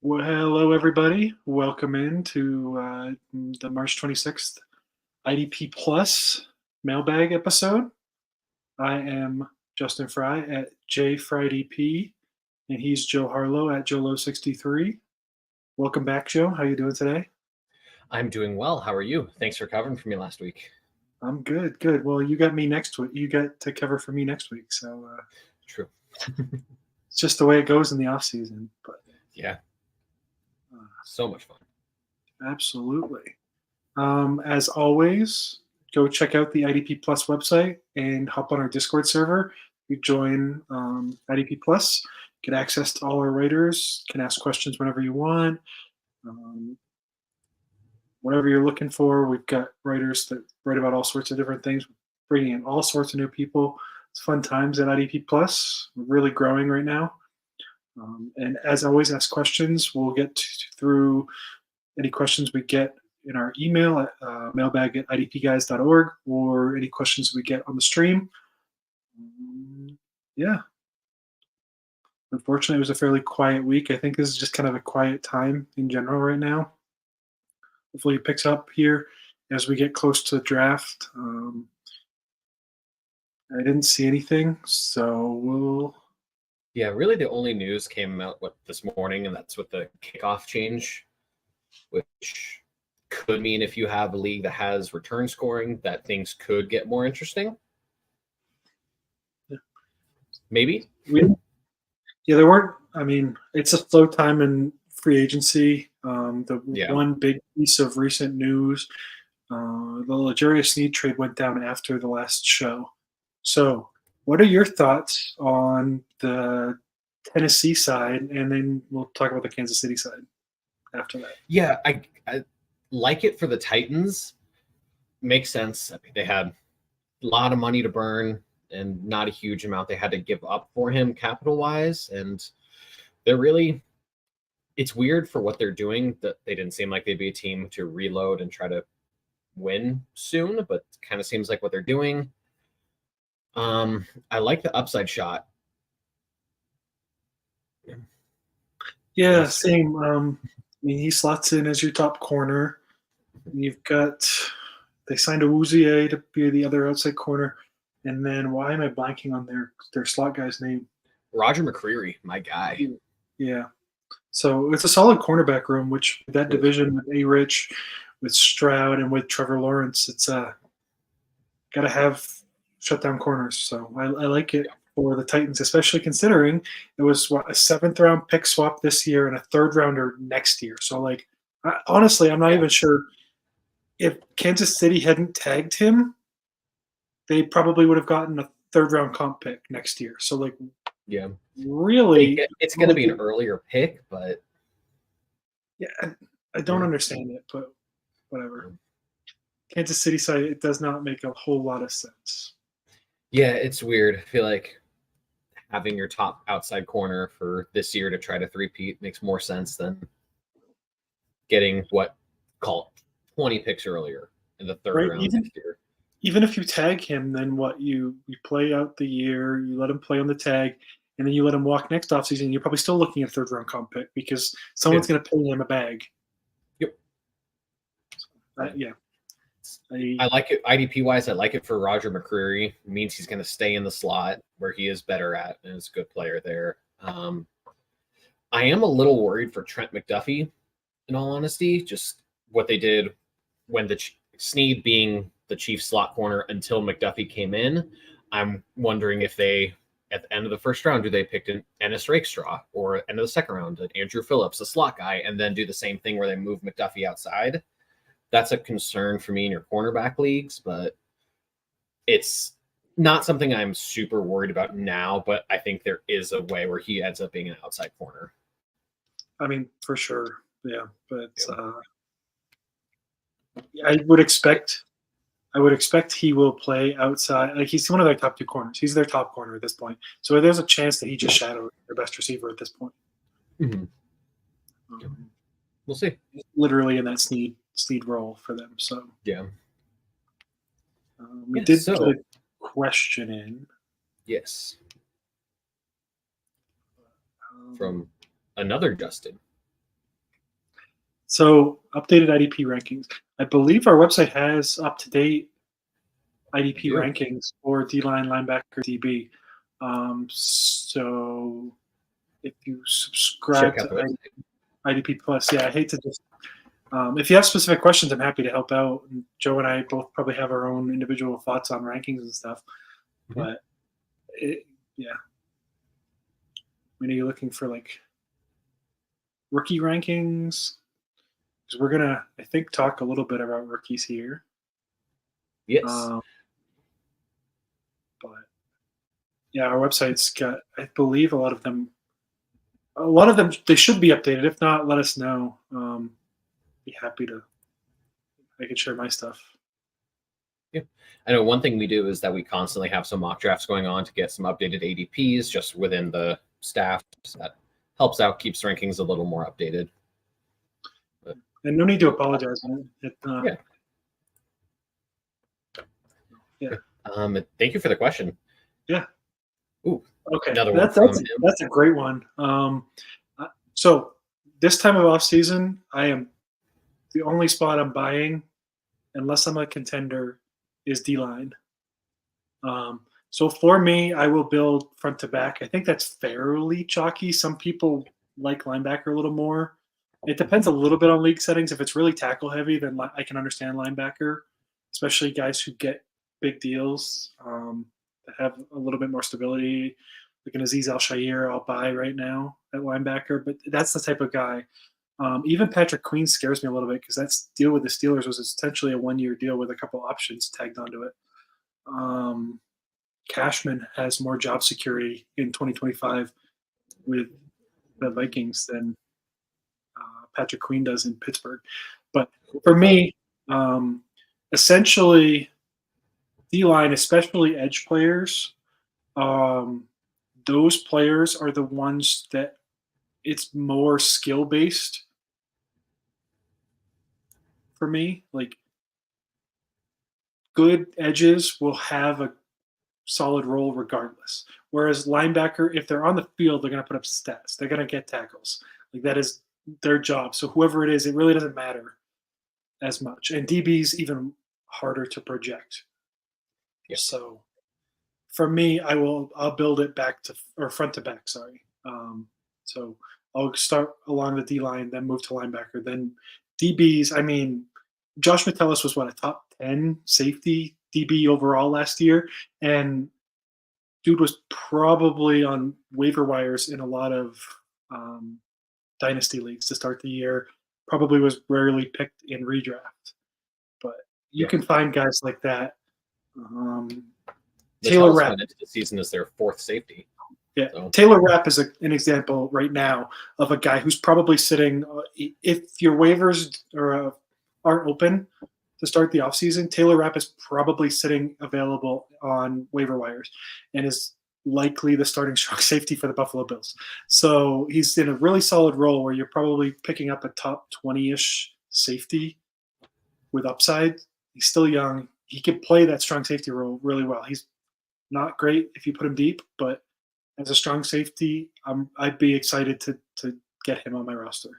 Well, hello, everybody. Welcome in to the March 26th IDP Plus mailbag episode. I am Justin Fry at JFryDP, and he's Joe Harlow at JoeLow63. Welcome back, Joe. How you doing today? I'm doing well. How are you? Thanks for covering for me last week. I'm good, good. Well, you got me next week. You got to cover for me next week, so True. it's just the way it goes in the off season. But yeah, so much fun. Absolutely. As always, go check out the IDP Plus website and hop on our Discord server. You join IDP Plus, get access to all our writers, can ask questions whenever you want. Whatever you're looking for, we've got writers that write about all sorts of different things, bringing in all sorts of new people. It's fun times at IDP Plus. We're really growing right now. And as always, ask questions. We'll get through any questions we get in our email at mailbag@idpguys.org or any questions we get on the stream. Yeah. Unfortunately, it was a fairly quiet week. I think this is just kind of a quiet time in general right now. Hopefully it picks up here as we get close to the draft. I didn't see anything, so we'll... Yeah, really the only news came out this morning, and that's with the kickoff change, which could mean if you have a league that has return scoring, that things could get more interesting. Yeah. Maybe. Yeah, there weren't. I mean, it's a slow time in free agency. One big piece of recent news, the Ladarius Snead trade went down after the last show. So, what are your thoughts on the Tennessee side, and then we'll talk about the Kansas City side after that? Yeah, I like it for the Titans. Makes sense. I mean, they had a lot of money to burn and not a huge amount they had to give up for him capital-wise, and they're really... It's weird for what they're doing that they didn't seem like they'd be a team to reload and try to win soon, but it kind of seems like what they're doing. I like the upside shot. Yeah, same. I mean, he slots in as your top corner. You've got, they signed a Awuzie to be the other outside corner. And then why am I blanking on their slot guy's name? Roger McCreary, my guy. Yeah. So it's a solid cornerback room, which that division with A-Rich, with Stroud, and with Trevor Lawrence, it's got to have shutdown corners. So I like it for the Titans, especially considering it was a 7th-round pick swap this year and a 3rd-rounder next year. So, honestly, I'm not even sure if Kansas City hadn't tagged him, they probably would have gotten a 3rd-round comp pick next year. So, yeah, really, it's going to be an earlier pick, but yeah, I don't understand it, but whatever. Kansas City side, it does not make a whole lot of sense. Yeah, it's weird. I feel like having your top outside corner for this year to try to three-peat makes more sense than getting 20 picks earlier in the 3rd round next year. Even if you tag him, then what? You play out the year, you let him play on the tag, and then you let him walk next offseason. You're probably still looking at 3rd-round comp pick because someone's going to pay him a bag. Yep. Yeah. I like it IDP-wise. I like it for Roger McCreary. It means he's going to stay in the slot where he is better at and is a good player there. I am a little worried for Trent McDuffie, in all honesty, just what they did when the Snead being the chief slot corner until McDuffie came in. I'm wondering if they, at the end of the 1st round, do they pick an Ennis Rakestraw, or end of the 2nd round, an Andrew Phillips, a slot guy, and then do the same thing where they move McDuffie outside. That's a concern for me in your cornerback leagues, but it's not something I'm super worried about now, but I think there is a way where he ends up being an outside corner. I mean, for sure. Yeah. But I would expect he will play outside. He's one of their top 2 corners. He's their top corner at this point. So there's a chance that he just shadowed their best receiver at this point. Mm-hmm. We'll see. Literally in that Sneed role for them. So yeah. We did get a question in. Yes. From another Justin. So updated IDP rankings. I believe our website has up-to-date IDP rankings for D-line, linebacker, DB. So if you subscribe to IDP Plus, I hate to just if you have specific questions, I'm happy to help out. And Joe and I both probably have our own individual thoughts on rankings and stuff. But when are you looking for like rookie rankings? Because we're gonna, I think, talk a little bit about rookies here. Yes. But our website's got, I believe, a lot of them. They should be updated. If not, let us know. Be happy to. I could share my stuff. Yeah, I know one thing we do is that we constantly have some mock drafts going on to get some updated ADPs just within the staff. So that helps out, keeps rankings a little more updated. But, and no need to apologize. Thank you for the question. Yeah. Ooh. Okay. That's a great one. So this time of off season, I am the only spot I'm buying, unless I'm a contender, is D-line. So for me, I will build front to back. I think that's fairly chalky. Some people like linebacker a little more. It depends a little bit on league settings. If it's really tackle heavy, then I can understand linebacker, especially guys who get big deals that have a little bit more stability. Like an Azeez Al-Shaair, I'll buy right now at linebacker, but that's the type of guy. Even Patrick Queen scares me a little bit because that deal with the Steelers was essentially a one-year deal with a couple options tagged onto it. Cashman has more job security in 2025 with the Vikings than Patrick Queen does in Pittsburgh. But for me, essentially, D-line, especially edge players, those players are the ones that it's more skill-based for me. Like, good edges will have a solid role regardless. Whereas linebacker, if they're on the field, they're going to put up stats. They're going to get tackles. Like, that is their job. So whoever it is, it really doesn't matter as much. And DB's even harder to project. Yeah. So for me, I'll build it back to, or front to back, sorry. So I'll start along the D line, then move to linebacker, then DBs. I mean, Josh Metellus was a top 10 safety DB overall last year, and dude was probably on waiver wires in a lot of dynasty leagues to start the year. Probably was rarely picked in redraft, but you can find guys like that. Taylor Rapp into the season as their fourth safety. Yeah, so. Taylor Rapp is an example right now of a guy who's probably sitting. If your waivers aren't open to start the offseason, Taylor Rapp is probably sitting available on waiver wires and is likely the starting strong safety for the Buffalo Bills. So he's in a really solid role where you're probably picking up a top 20-ish safety with upside. He's still young. He can play that strong safety role really well. He's not great if you put him deep, but as a strong safety, I'd be excited to get him on my roster.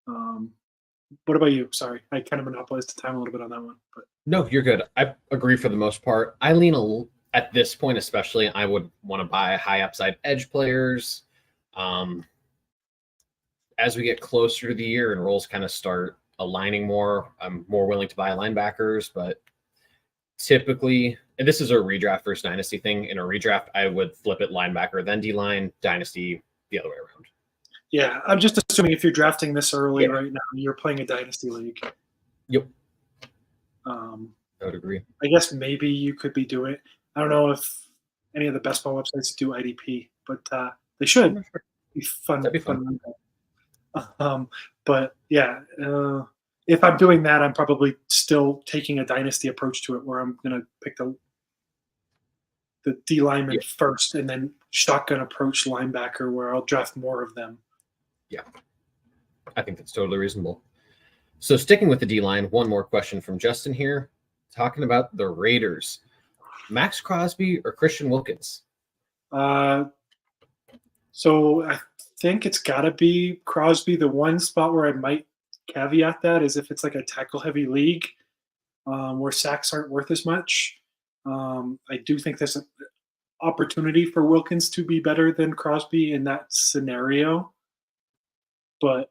What about you? Sorry, I kind of monopolized the time a little bit on that one. But no, you're good. I agree for the most part. I lean at this point, especially, I would want to buy high upside edge players. As we get closer to the year and roles kind of start aligning more, I'm more willing to buy linebackers, but typically, and this is a redraft versus dynasty thing. In a redraft, I would flip it linebacker, then D-line, dynasty, the other way around. Yeah, I'm just assuming if you're drafting this early right now, you're playing a dynasty league. Yep. I would agree. I guess maybe you could be doing it. I don't know if any of the best ball websites do IDP, but they should. It'd be fun. That'd be fun. But yeah, if I'm doing that, I'm probably still taking a dynasty approach to it, where I'm going to pick the D lineman first, and then shotgun approach linebacker, where I'll draft more of them. Yeah, I think that's totally reasonable. So sticking with the D line, one more question from Justin here, talking about the Raiders: Maxx Crosby or Christian Wilkins? So I think it's got to be Crosby. The one spot where I might caveat that is if it's like a tackle-heavy league where sacks aren't worth as much. I do think there's an opportunity for Wilkins to be better than Crosby in that scenario. But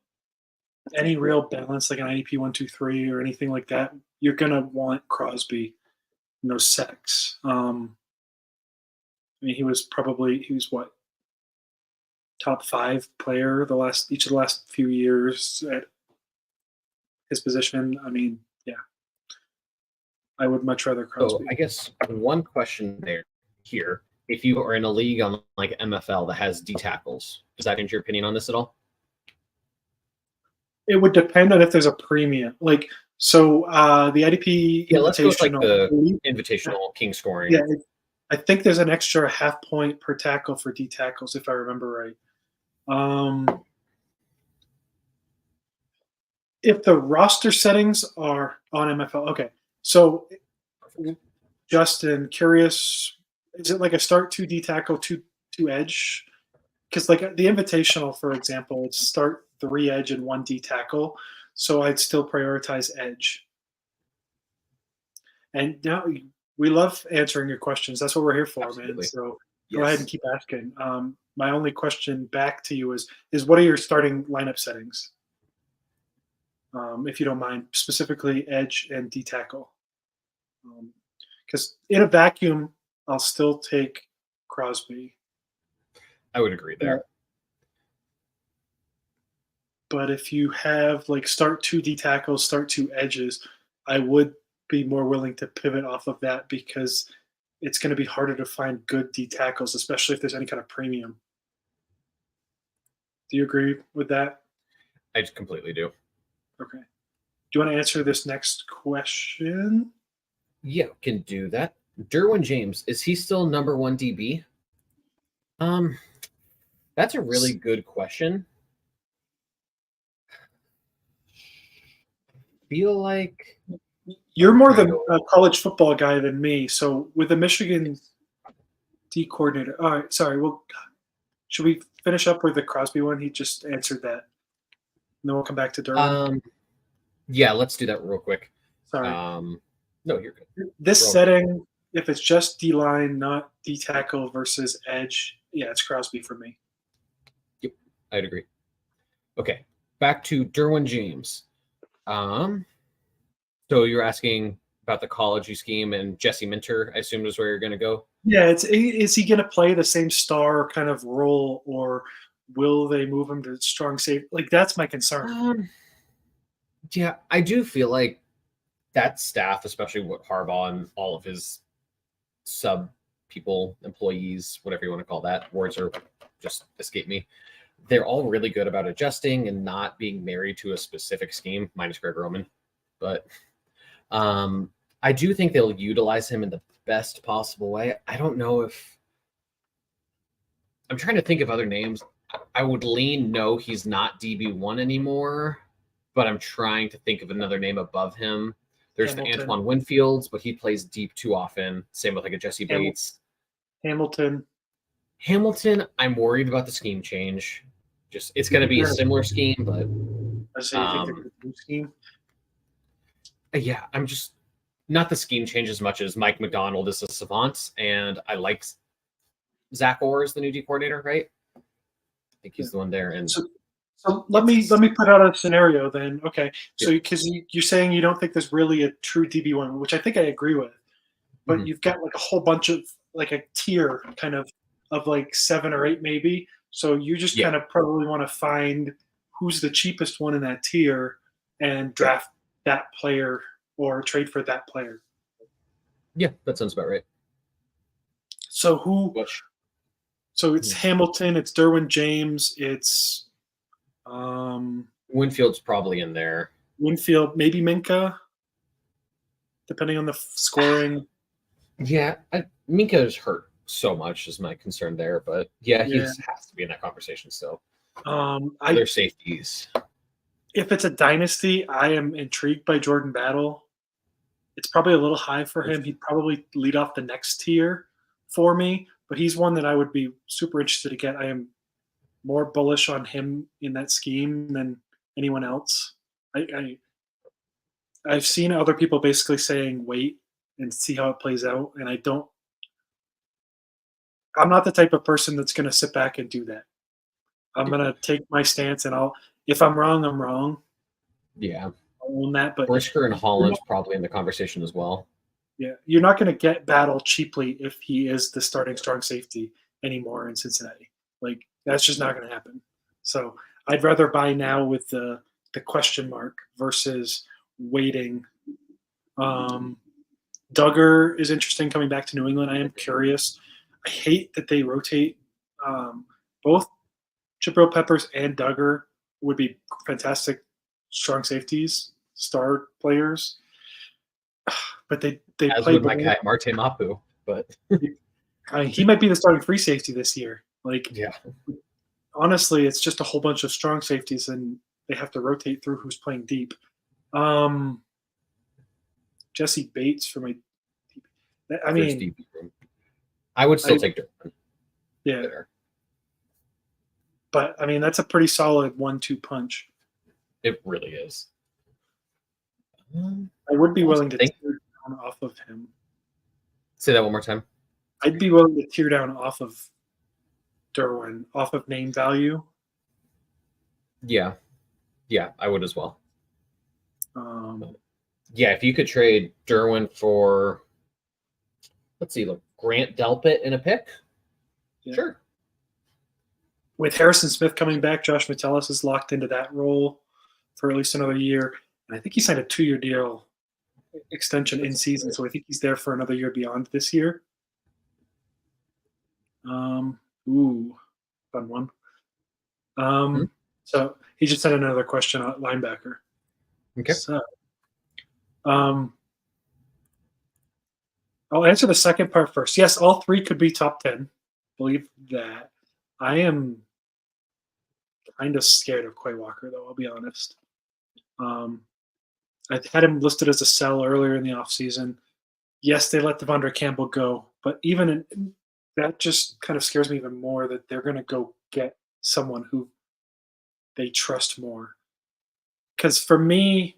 any real balance, like an IDP 1-2-3 or anything like that, you're gonna want Crosby. No sacks. I mean, he was what, top 5 player each of the last few years at his position. I mean, yeah, I would much rather Crosby. So I guess one question here, if you are in a league on like MFL that has D tackles, does that change your opinion on this at all? It would depend on if there's a premium. Like, so the IDP let's go with like the invitational king scoring. Yeah, I think there's an extra half point per tackle for D tackles, if I remember right. If the roster settings are on MFL, okay. So, Justin, curious, is it like a start 2 D tackle, 2 edge? Because like the invitational, for example, it's start 3 edge and 1 D tackle. So I'd still prioritize edge. And now we love answering your questions. That's what we're here for, Absolutely. Man. So go ahead and keep asking. My only question back to you is what are your starting lineup settings? If you don't mind, specifically edge and D tackle. Because in a vacuum, I'll still take Crosby. I would agree there. But if you have like start 2 D tackles, start 2 edges, I would be more willing to pivot off of that because it's going to be harder to find good D tackles, especially if there's any kind of premium. Do you agree with that? I just completely do. Okay. Do you want to answer this next question? Yeah, can do that. Derwin James, is he still number 1 DB? That's a really good question. Feel like you're more the college football guy than me. So with the Michigan D coordinator, all right. Sorry. Well, should we finish up with the Crosby one? He just answered that. And then we'll come back to Derwin. Yeah, let's do that real quick. Sorry. No, you're good. This setting, if it's just D line, not D tackle versus edge, yeah, it's Crosby for me. Yep, I'd agree. Okay, back to Derwin James. So you're asking about the college scheme and Jesse Minter, I assume is where you're going to go. Yeah, is he going to play the same star kind of role, or will they move him to strong safety? Like that's my concern. Yeah, I do feel like that staff, especially with Harbaugh and all of his sub people, employees, whatever you want to call that, words are just escape me. They're all really good about adjusting and not being married to a specific scheme, minus Greg Roman. But I do think they'll utilize him in the best possible way. I don't know if I'm trying to think of other names. I would lean no, he's not DB1 anymore, but I'm trying to think of another name above him. There's the Antoine Winfields, but he plays deep too often. Same with like a Jesse Bates. Hamilton, I'm worried about the scheme change. Just it's going to be a similar scheme, but scheme. Yeah, I'm just not the scheme change as much as Mike McDonald is a savant, and I like Zach Orr as the new D coordinator, right? I think he's the one there. And so let me put out a scenario then. Okay, so because you're saying you don't think there's really a true DB1, which I think I agree with, but you've got like a whole bunch of like a tier kind of like 7 or 8 maybe. So you just kind of probably want to find who's the cheapest one in that tier and draft that player or trade for that player. Yeah, that sounds about right. So who? So it's Hamilton, it's Derwin James, it's Winfield's probably in there. Winfield, maybe Minka, depending on the scoring. Yeah, Minka is hurt so much is my concern there, but he has to be in that conversation still. Other safeties. If it's a dynasty, I am intrigued by Jordan Battle. It's probably a little high for him. He'd probably lead off the next tier for me, but he's one that I would be super interested to get. I am more bullish on him in that scheme than anyone else. I've seen other people basically saying wait and see how it plays out, and I'm not the type of person that's going to sit back and do that. I'm going to take my stance, and if I'm wrong, I'm wrong. Yeah. I'll own that. But Brisker and Holland's probably in the conversation as well. Yeah, you're not going to get Battle cheaply if he is the starting strong safety anymore in Cincinnati. Like, that's just not going to happen. So I'd rather buy now with the question mark versus waiting. Duggar is interesting coming back to New England. I am curious. I hate that they rotate. Both Jabril Peppers and Duggar would be fantastic strong safeties, star players. But they As play with my guy Marte Mapu, but he might be the starting free safety this year. Like, yeah, honestly, it's just a whole bunch of strong safeties, and they have to rotate through who's playing deep. Jesse Bates for my. I mean, I would still take Derwin. Yeah, but I mean that's a pretty solid 1-2 punch. It really is. I would be willing to tear down off of him. Say that one more time. I'd be willing to tear down off of Derwin, off of name value. Yeah, I would as well. Yeah, if you could trade Derwin for, let's see, look, Grant Delpit in a pick, sure. With Harrison Smith coming back, Josh Metellus is locked into that role for at least another year. And I think he signed a 2-year deal extension in season, so I think he's there for another year beyond this year. Fun one. So he just sent another question on linebacker. Okay. So, I'll answer the second part first. Yes, all three could be top 10. Believe that. I am kind of scared of Quay Walker, though, I'll be honest. I had him listed as a sell earlier in the offseason. Yes, they let Devondre Campbell go, but even that just kind of scares me even more that they're going to go get someone who they trust more. Because for me,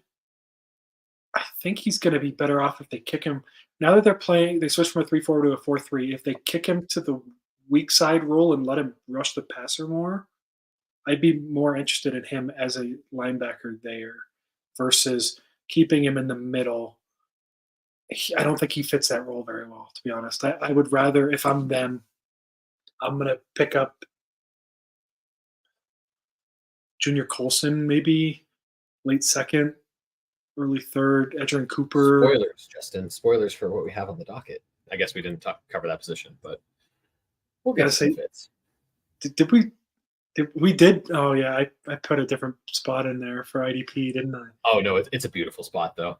I think he's going to be better off if they kick him. Now that they switch from a 3-4 to a 4-3. If they kick him to the weak side role and let him rush the passer more, I'd be more interested in him as a linebacker there versus keeping him in the middle. I don't think he fits that role very well, to be honest. I would rather, if I'm them, I'm going to pick up Junior Colson, maybe late second, early third, Edgerrin Cooper. Spoilers, Justin. Spoilers for what we have on the docket. I guess we didn't cover that position, but we'll get to fits. Did we? We did. Oh yeah, I put a different spot in there for IDP, didn't I? Oh no, it's a beautiful spot though.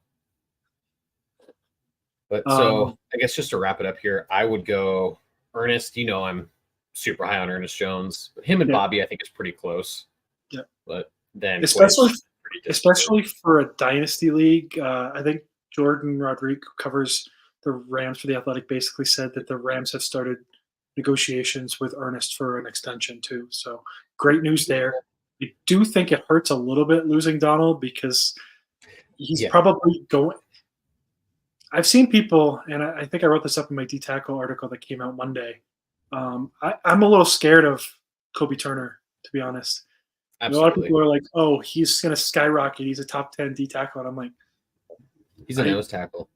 But so I guess just to wrap it up here, I would go Ernest. You know, I'm super high on Ernest Jones. Him and Bobby, I think, is pretty close. Yeah, but then especially for a dynasty league, I think Jordan Rodriguez covers the Rams for The Athletic. Basically said that the Rams have started negotiations with Ernest for an extension too. So great news there. I do think it hurts a little bit losing Donald because he's probably going. I've seen people, and I think I wrote this up in my D-Tackle article that came out Monday. I'm a little scared of Kobe Turner, to be honest. Absolutely. A lot of people are like, "Oh, he's going to skyrocket. He's a top 10 D-Tackle," and I'm like, he's a nose tackle.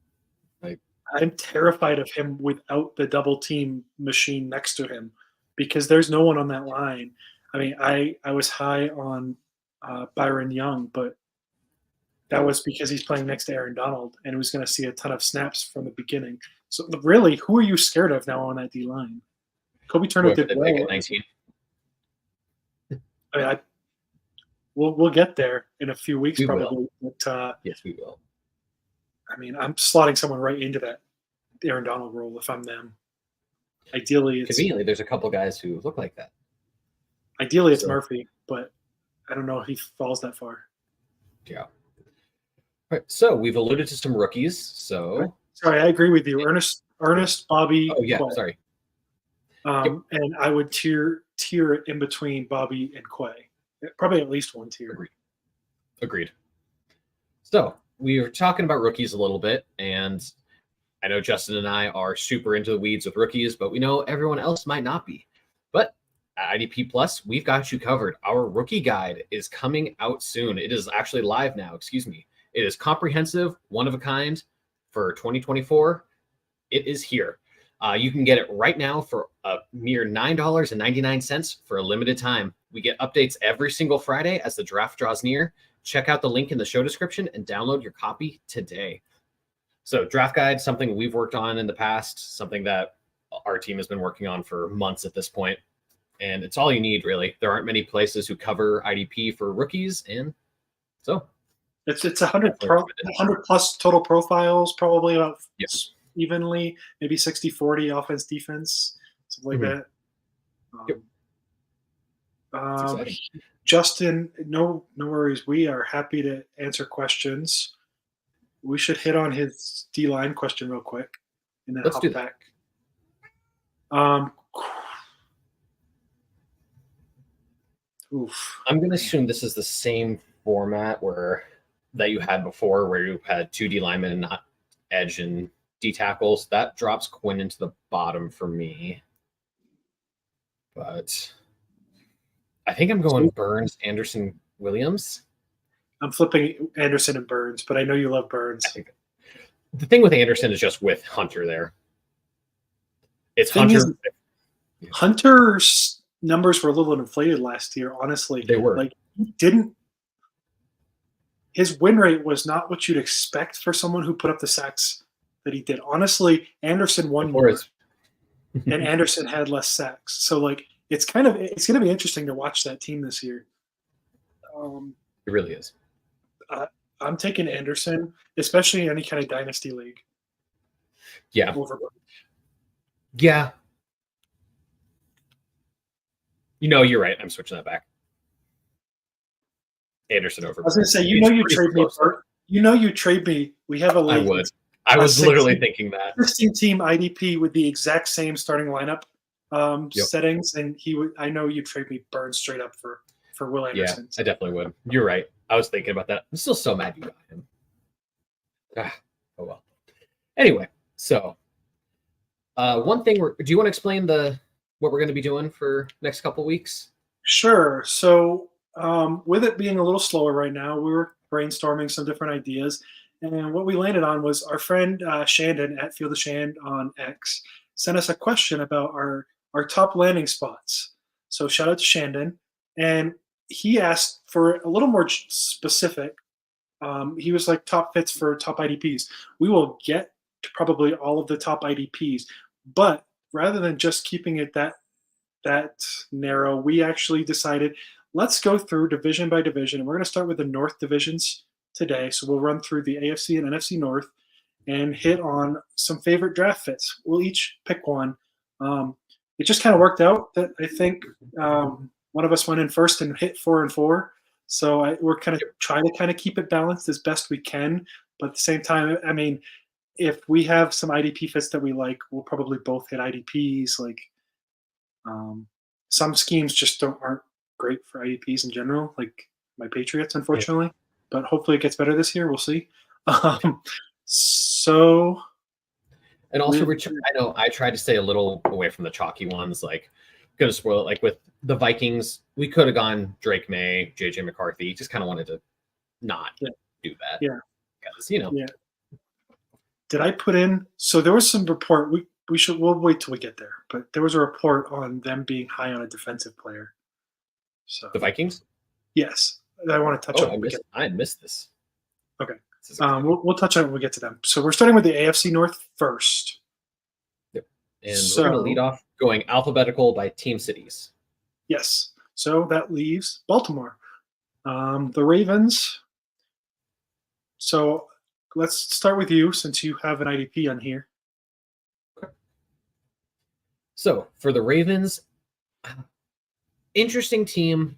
I'm terrified of him without the double team machine next to him because there's no one on that line. I mean, I was high on Byron Young, but that was because he's playing next to Aaron Donald and was going to see a ton of snaps from the beginning. So really, who are you scared of now on that D line? Kobe Turner did well. At 19. I mean, we'll get there in a few weeks probably. But, yes, we will. I mean, I'm slotting someone right into that Aaron Donald role if I'm them. Ideally, conveniently, there's a couple guys who look like that. Ideally, it's Murphy, but I don't know if he falls that far. Yeah. All right. So we've alluded to some rookies. So sorry, I agree with you. Ernest, Bobby. Oh yeah, Quay. Sorry. And I would tier it in between Bobby and Quay. Probably at least one tier. Agreed. So we were talking about rookies a little bit, and I know Justin and I are super into the weeds with rookies, but we know everyone else might not be. But at IDP Plus, we've got you covered. Our rookie guide is coming out soon. It is actually live now, excuse me. It is comprehensive, one of a kind for 2024. It is here. You can get it right now for a mere $9.99 for a limited time. We get updates every single Friday as the draft draws near. Check out the link in the show description and download your copy today. So draft guide, something we've worked on in the past, something that our team has been working on for months at this point. And it's all you need, really. There aren't many places who cover IDP for rookies. And so it's 100 plus total profiles, probably about evenly, maybe 60-40 offense, defense, something like that. Justin, no worries. We are happy to answer questions. We should hit on his D-line question real quick and then Let's hop back. I'm going to assume this is the same format that you had before, where you had 2 D linemen and not edge and D tackles. That drops Quinn into the bottom for me. But I think I'm going Burns, Anderson, Williams. I'm flipping Anderson and Burns, but I know you love Burns. I think the thing with Anderson is just with Hunter there. It's Hunter. Hunter's numbers were a little inflated last year, honestly. They were. Like, his win rate was not what you'd expect for someone who put up the sacks that he did. Honestly, Anderson won more, and Anderson had less sacks. So, like, it's going to be interesting to watch that team this year. It really is. I'm taking Anderson, especially in any kind of dynasty league. Yeah. Yeah. You're right. I'm switching that back. Anderson over. I was going to say, you trade me. You trade me. We have a league. I would. I was literally thinking that. 16-team IDP with the exact same starting lineup settings, and I know you trade me Burns straight up for Will Anderson. Yeah, I definitely would. You're right. I was thinking about that. I'm still so mad you got him. Oh well. Anyway, so one thing do you want to explain what we're going to be doing for next couple weeks? Sure. So with it being a little slower right now, we were brainstorming some different ideas, and what we landed on was our friend Shandon at Field of Shand on X sent us a question about our top landing spots. So shout out to Shandon, and he asked for a little more specific. He was like top fits for top IDPs. We will get to probably all of the top IDPs, but rather than just keeping it that narrow, we actually decided let's go through division by division. And we're going to start with the North divisions today. So we'll run through the AFC and NFC North and hit on some favorite draft fits. We'll each pick one. It just kind of worked out that I think one of us went in first and hit 4 and 4. So we're kind of trying to kind of keep it balanced as best we can. But at the same time, I mean, if we have some IDP fits that we like, we'll probably both hit IDPs. Like some schemes just aren't great for IDPs in general, like my Patriots, unfortunately. Yeah. But hopefully it gets better this year. We'll see. So. And also, I know I tried to stay a little away from the chalky ones, like going to spoil it. Like with the Vikings, we could have gone Drake May, JJ McCarthy. Just kind of wanted to not do that. Yeah. Because, Yeah. Did I put in? So there was some report. We'll wait till we get there. But there was a report on them being high on a defensive player. So the Vikings? Yes. I want to touch on. I missed this. Okay. We'll touch on it when we get to them. So we're starting with the AFC North first. Yep. And we're going to lead off going alphabetical by team cities. Yes. So that leaves Baltimore. The Ravens. So let's start with you since you have an IDP on here. Okay. So for the Ravens, interesting team.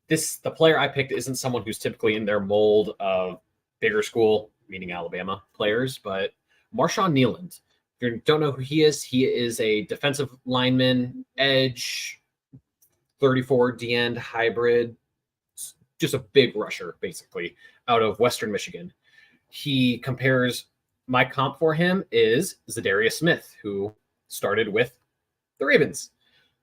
The player I picked isn't someone who's typically in their mold of bigger school, meaning Alabama players, but Marshawn Kneeland. If you don't know who he is a defensive lineman, edge, 34 D-end hybrid, just a big rusher, basically, out of Western Michigan. he compares my comp for him is Ladarius Snead, who started with the Ravens.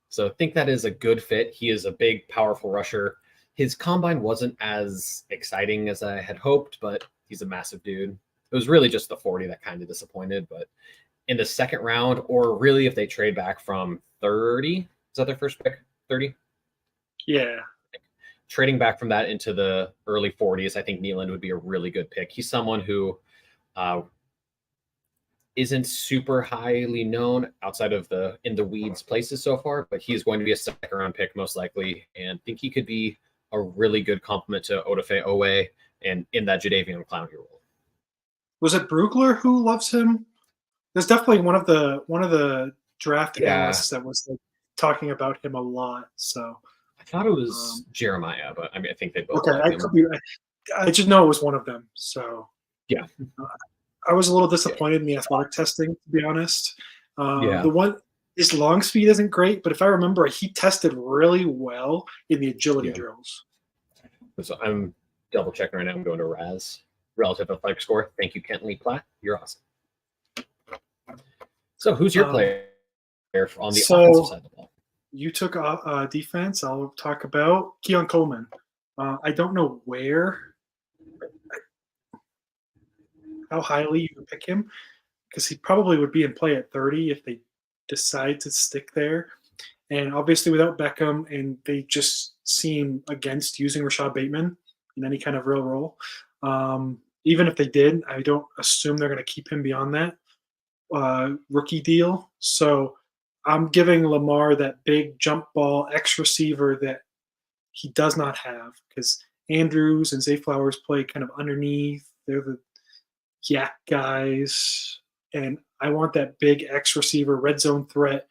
So I think that is a good fit. He is a big, powerful rusher. His combine wasn't as exciting as I had hoped, but he's a massive dude. It was really just the 40 that kind of disappointed. But in the second round, or really if they trade back from 30, is that their first pick? 30? Yeah. Trading back from that into the early 40s, I think Kneeland would be a really good pick. He's someone who isn't super highly known outside of the in the weeds places so far, but he's going to be a second round pick most likely, and think he could be a really good complement to Odafe Owe and in that Jadeveon Clowney role. Was it Brugler who loves him? There's definitely one of the draft analysts that was like, talking about him a lot. So I thought it was Jeremiah, but I mean I think they both. Okay, I just know it was one of them. So yeah. I was a little disappointed in the athletic testing, to be honest. Yeah. The one, his long speed isn't great, but if I remember, he tested really well in the agility drills. So I'm double checking right now. I'm going to Raz, relative athletic score. Thank you, Kentley Platt. You're awesome. So who's your player on the offensive side of the ball? You took defense. I'll talk about Keon Coleman. I don't know how highly you would pick him, because he probably would be in play at 30 if they decide to stick there. And obviously without Beckham, and they just seem against using Rashad Bateman in any kind of real role. Even if they did, I don't assume they're going to keep him beyond that rookie deal. So I'm giving Lamar that big jump ball X receiver that he does not have, because Andrews and Zay Flowers play kind of underneath. They're the yak guys, and I want that big X receiver, red zone threat,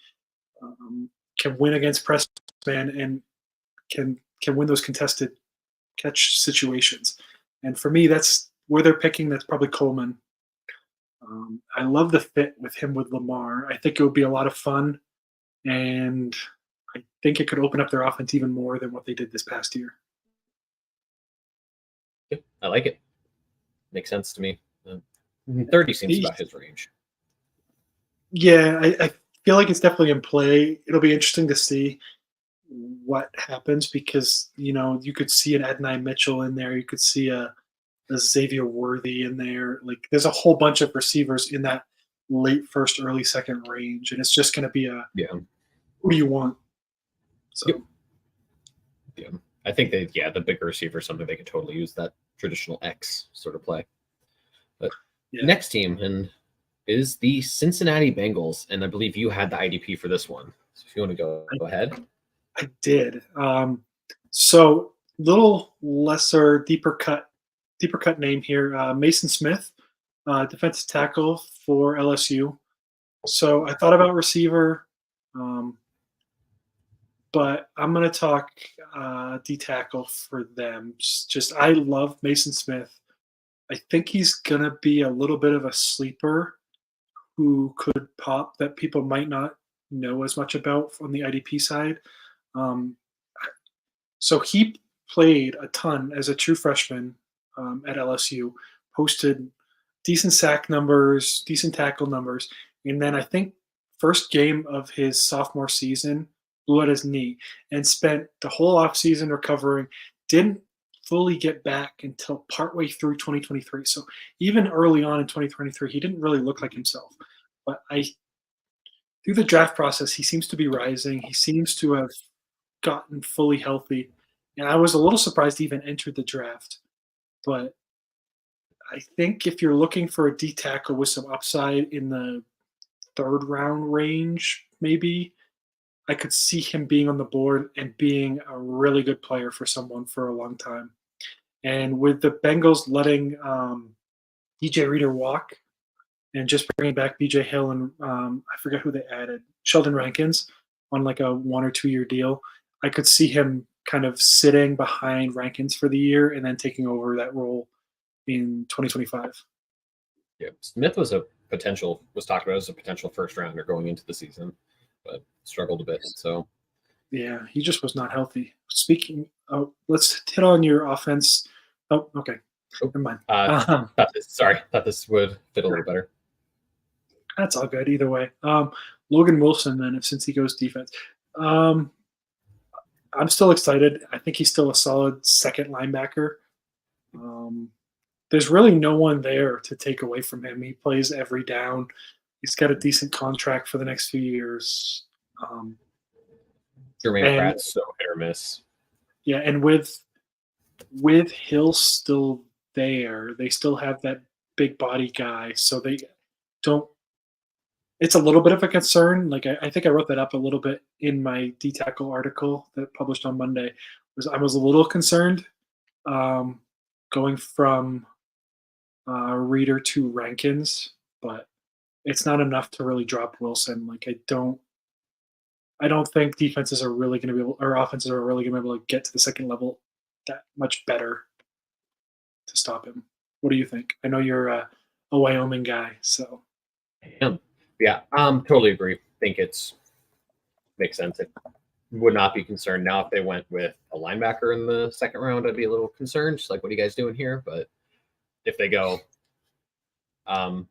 can win against press man and can win those contested catch situations. And for me, that's where they're picking. That's probably Coleman. I love the fit with him with Lamar. I think it would be a lot of fun, and I think it could open up their offense even more than what they did this past year. I like it. Makes sense to me. 30 seems about his range. Yeah, I feel like it's definitely in play. It'll be interesting to see what happens, because you could see an Adonai Mitchell in there. You could see a Xavier Worthy in there. Like, there's a whole bunch of receivers in that late first, early second range, and it's just going to be who do you want? So, yeah, I think the bigger receiver is something they could totally use, that traditional X sort of play. But next team is the Cincinnati Bengals, and I believe you had the IDP for this one. So if you want to go ahead. I did. So little lesser, deeper cut name here. Maason Smith, defensive tackle for LSU. So I thought about receiver, but I'm going to talk D tackle for them. Just I love Maason Smith. I think he's going to be a little bit of a sleeper who could pop that people might not know as much about on the IDP side. So he played a ton as a true freshman at LSU, posted decent sack numbers, decent tackle numbers, and then I think first game of his sophomore season blew out his knee and spent the whole offseason recovering, didn't fully get back until partway through 2023. So even early on in 2023, he didn't really look like himself. But through the draft process, he seems to be rising. He seems to have gotten fully healthy. And I was a little surprised he even entered the draft. But I think if you're looking for a D tackle with some upside in the third round range, maybe, I could see him being on the board and being a really good player for someone for a long time. And with the Bengals letting DJ Reader walk and just bringing back BJ Hill and I forget who they added, Sheldon Rankins, on like a 1 or 2 year deal, I could see him kind of sitting behind Rankins for the year and then taking over that role in 2025. Yeah, Smith was talked about as a potential first rounder going into the season, but struggled a bit. So yeah, he just was not healthy. Speaking of, let's hit on your offense. Oh, okay. Never mind. Thought this would fit a little better. That's all good either way. Logan Wilson, then, since he goes defense. I'm still excited. I think he's still a solid second linebacker. There's really no one there to take away from him. He plays every down. He's got a decent contract for the next few years. Jermaine Pratt's so hit or miss. Yeah, and with Hill still there, they still have that big body guy, so they don't. It's a little bit of a concern. Like I think I wrote that up a little bit in my D-Tackle article that published on Monday. I was a little concerned going from Reader to Rankins, but it's not enough to really drop Wilson. Like I don't think defenses are really going to be able, or offenses are really going to be able to get to the second level that much better to stop him. What do you think? I know you're a Wyoming guy, so. Yeah, totally agree. Think makes sense. It would not be concerned now if they went with a linebacker in the second round. I'd be a little concerned, just like, what are you guys doing here? But if they go, offensive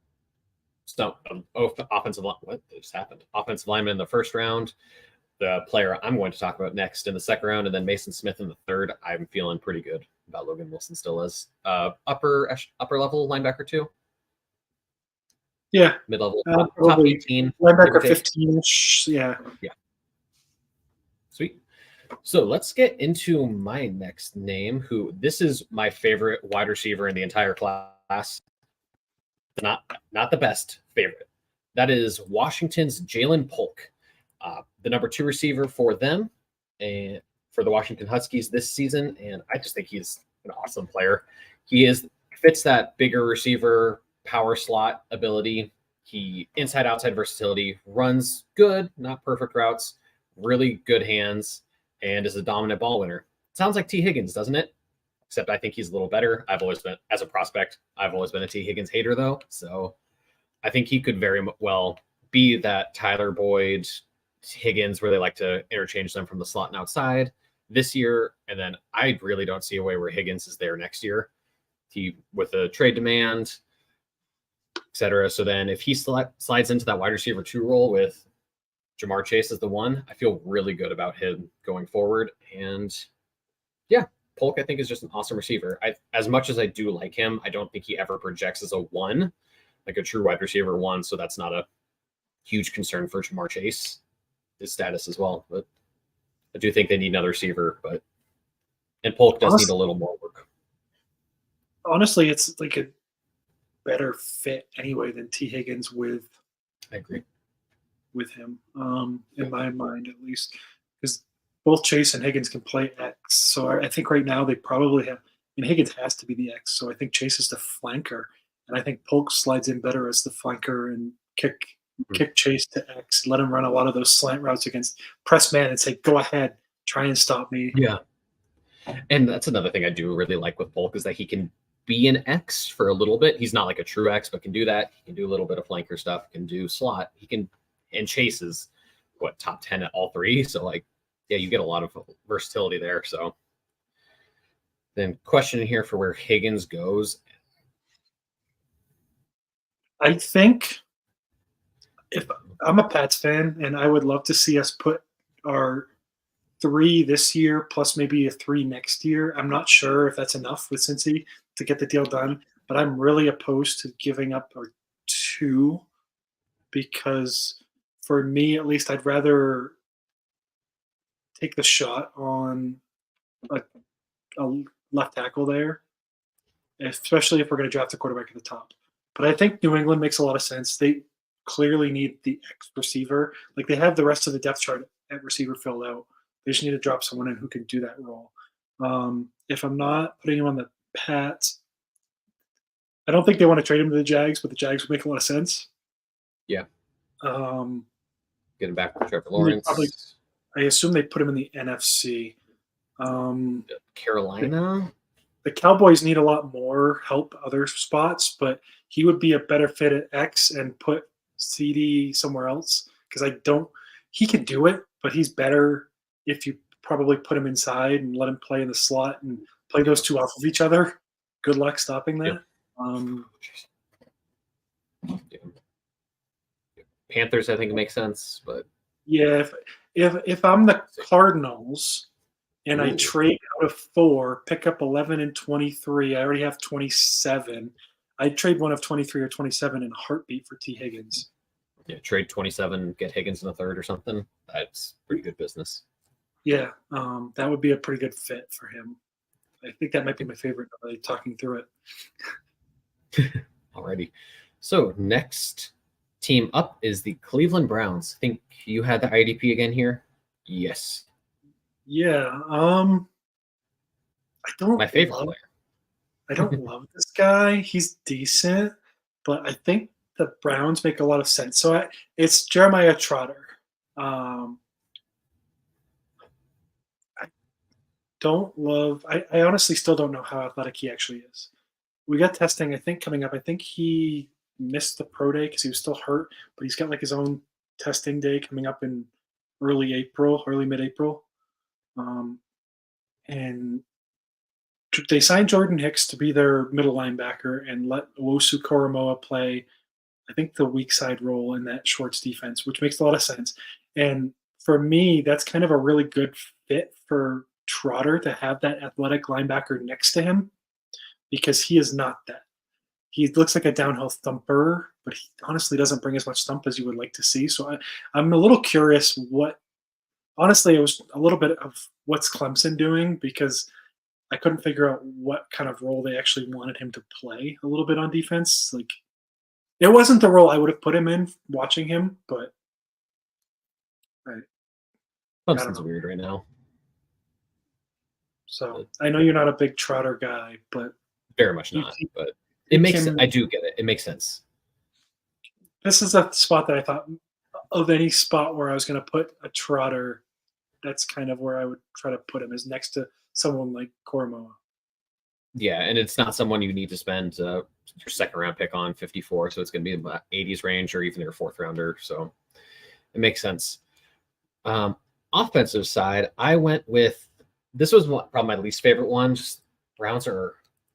line, what just happened? Offensive lineman in the first round. The player I'm going to talk about next in the second round, and then Maason Smith in the third. I'm feeling pretty good about Logan Wilson still as upper level linebacker too. Yeah, mid-level, top 18, linebacker 15-ish. Yeah. Sweet. So let's get into my next name. This is my favorite wide receiver in the entire class. Not the best favorite. That is Washington's Jalen Polk, the number 2 receiver for them and for the Washington Huskies this season. And I just think he's an awesome player. He fits that bigger receiver power slot ability. He inside-outside versatility, runs good, not perfect routes, really good hands, and is a dominant ball winner. Sounds like T. Higgins, doesn't it? Except I think he's a little better. As a prospect, I've always been a T. Higgins hater, though. So I think he could very well be that Tyler Boyd, Higgins, where they like to interchange them from the slot and outside this year. And then I really don't see a way where Higgins is there next year. With a trade demand, etc. So then if he slides into that wide receiver 2 role with Ja'Marr Chase as the 1, I feel really good about him going forward. And yeah, Polk, I think, is just an awesome receiver. As much as I do like him, I don't think he ever projects as a 1, like a true wide receiver 1. So that's not a huge concern for Ja'Marr Chase, his status as well. But I do think they need another receiver, and Polk does need a little more work. Honestly, it's like a better fit anyway than T. Higgins I agree with him, in my mind at least, because both Chase and Higgins can play X. So I think right now they probably have. Higgins has to be the X. So I think Chase is the flanker, and I think Polk slides in better as the flanker and kick Chase to X. Let him run a lot of those slant routes against press man and say, "Go ahead, try and stop me." Yeah, and that's another thing I do really like with Polk is that he can be an X for a little bit. He's not like a true X, but can do that. He can do a little bit of flanker stuff, can do slot. And Chase is top 10 at all 3. So you get a lot of versatility there. So then question here for where Higgins goes. I think if I'm a Pats fan and I would love to see us put our 3 this year plus maybe a 3 next year. I'm not sure if that's enough with Cincy to get the deal done, but I'm really opposed to giving up our 2 because for me, at least, I'd rather take the shot on a left tackle there, especially if we're going to draft a quarterback at the top. But I think New England makes a lot of sense. They clearly need the X receiver. Like they have the rest of the depth chart at receiver filled out. They just need to drop someone in who can do that role. If I'm not putting him on the Pats, I don't think they want to trade him to the Jags, but the Jags would make a lot of sense. Yeah. Getting back to Trevor Lawrence. I assume they put him in the NFC. Carolina? The Cowboys need a lot more help other spots, but he would be a better fit at X and put CD somewhere else because he can do it, but he's better if you probably put him inside and let him play in the slot and play those 2 off of each other. good luck stopping that. Yeah. Panthers, I think, makes sense, but yeah, if I'm the Cardinals and I trade out of 4, pick up 11 and 23, I already have 27. I'd trade one of 23 or 27 in a heartbeat for T. Higgins. Yeah, trade 27, get Higgins in the third or something. That's pretty good business. Yeah, that would be a pretty good fit for him. I think that might be my favorite, talking through it. Alrighty. So next team up is the Cleveland Browns. I think you had the IDP again here. Yes. Yeah. I don't. My favorite player. I don't love this guy. He's decent, but I think the Browns make a lot of sense. So it's Jeremiah Trotter. I don't love. I honestly still don't know how athletic he actually is. We got testing, I think, coming up. I think he missed the pro day because he was still hurt, but he's got like his own testing day coming up in early mid-April. And they signed Jordan Hicks to be their middle linebacker and let Owosu Koromoa play, I think, the weak side role in that Schwartz defense, which makes a lot of sense. And for me, that's kind of a really good fit for Trotter to have that athletic linebacker next to him, because he is not that. He looks like a downhill thumper, but he honestly doesn't bring as much thump as you would like to see. So I'm a little curious honestly, it was a little bit of what's Clemson doing, because I couldn't figure out what kind of role they actually wanted him to play a little bit on defense. Like, it wasn't the role I would have put him in watching him, but Clemson's weird right now. So I know you're not a big Trotter guy, but very much not. But it makes sense. I do get it. It makes sense. This is a spot that I thought of any spot where I was going to put a Trotter. That's kind of where I would try to put him, is next to someone like Koromoa. Yeah, and it's not someone you need to spend your second round pick on 54, so it's going to be in the 80s range or even your fourth rounder. So it makes sense. Offensive side, I went with, this was probably my least favorite one. Just Browns are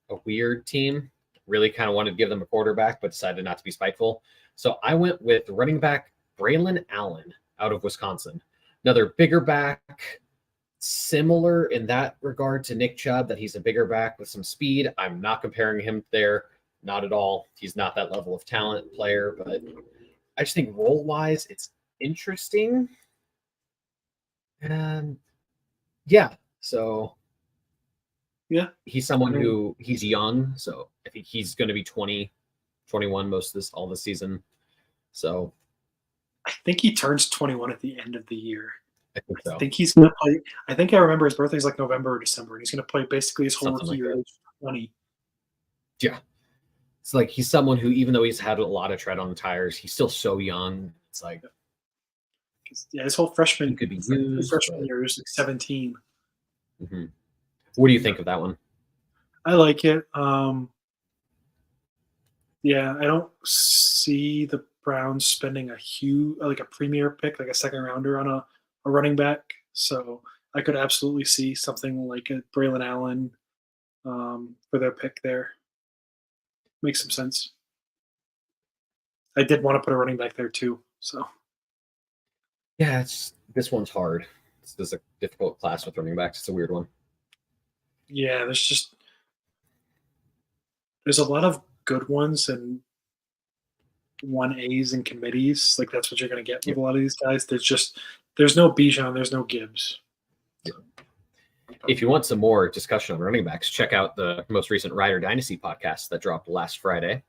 a weird team. Really kind of wanted to give them a quarterback, but decided not to be spiteful. So I went with running back Braelon Allen out of Wisconsin. Another bigger back, similar in that regard to Nick Chubb, that he's a bigger back with some speed. I'm not comparing him there, not at all. He's not that level of talent player, but I just think role-wise, it's interesting. And yeah, so yeah, he's someone who he's young, so I think he's going to be 20, 21 most of all this season. So I think he turns 21 at the end of the year. I think so. I think he's going to play. I think I remember his birthday's like November or December, and he's going to play basically his whole rookie year, 20. Yeah. It's like he's someone who, even though he's had a lot of tread on the tires, he's still so young. It's like, yeah, his whole freshman could be used, year was like 17. Mm-hmm. What do you think of that one? I like it. Yeah, I don't see the Browns spending a premier pick, like a second rounder on a running back. So I could absolutely see something like a Braelon Allen for their pick there. Makes some sense. I did want to put a running back there too. So yeah, this one's hard. This is a difficult class with running backs. It's a weird one. Yeah, there's a lot of good ones and 1As and committees. Like, that's what you're going to get with a lot of these guys. There's no Bijan, there's no Gibbs. Yeah. If you want some more discussion on running backs, check out the most recent Rider Dynasty podcast that dropped last Friday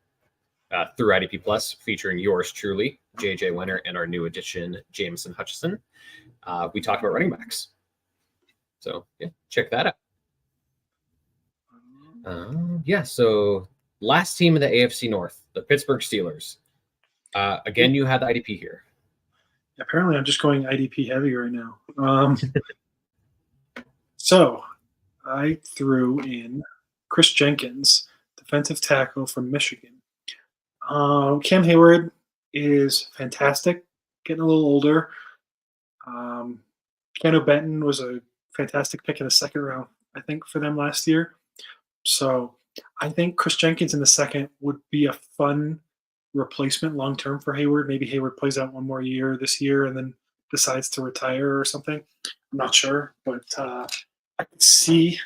through IDP Plus, featuring yours truly, JJ Winter, and our new addition, Jameson Hutchison. We talked about running backs. So yeah, check that out. So last team in the AFC North, the Pittsburgh Steelers. Again, you had the IDP here. Apparently, I'm just going IDP heavy right now. So I threw in Kris Jenkins, defensive tackle from Michigan. Cam Hayward is fantastic, getting a little older. Keanu Benton was a fantastic pick in the second round, I think, for them last year. So I think Kris Jenkins in the second would be a fun replacement long term for Hayward. Maybe Hayward plays out one more year this year and then decides to retire or something. I'm not sure, but I could see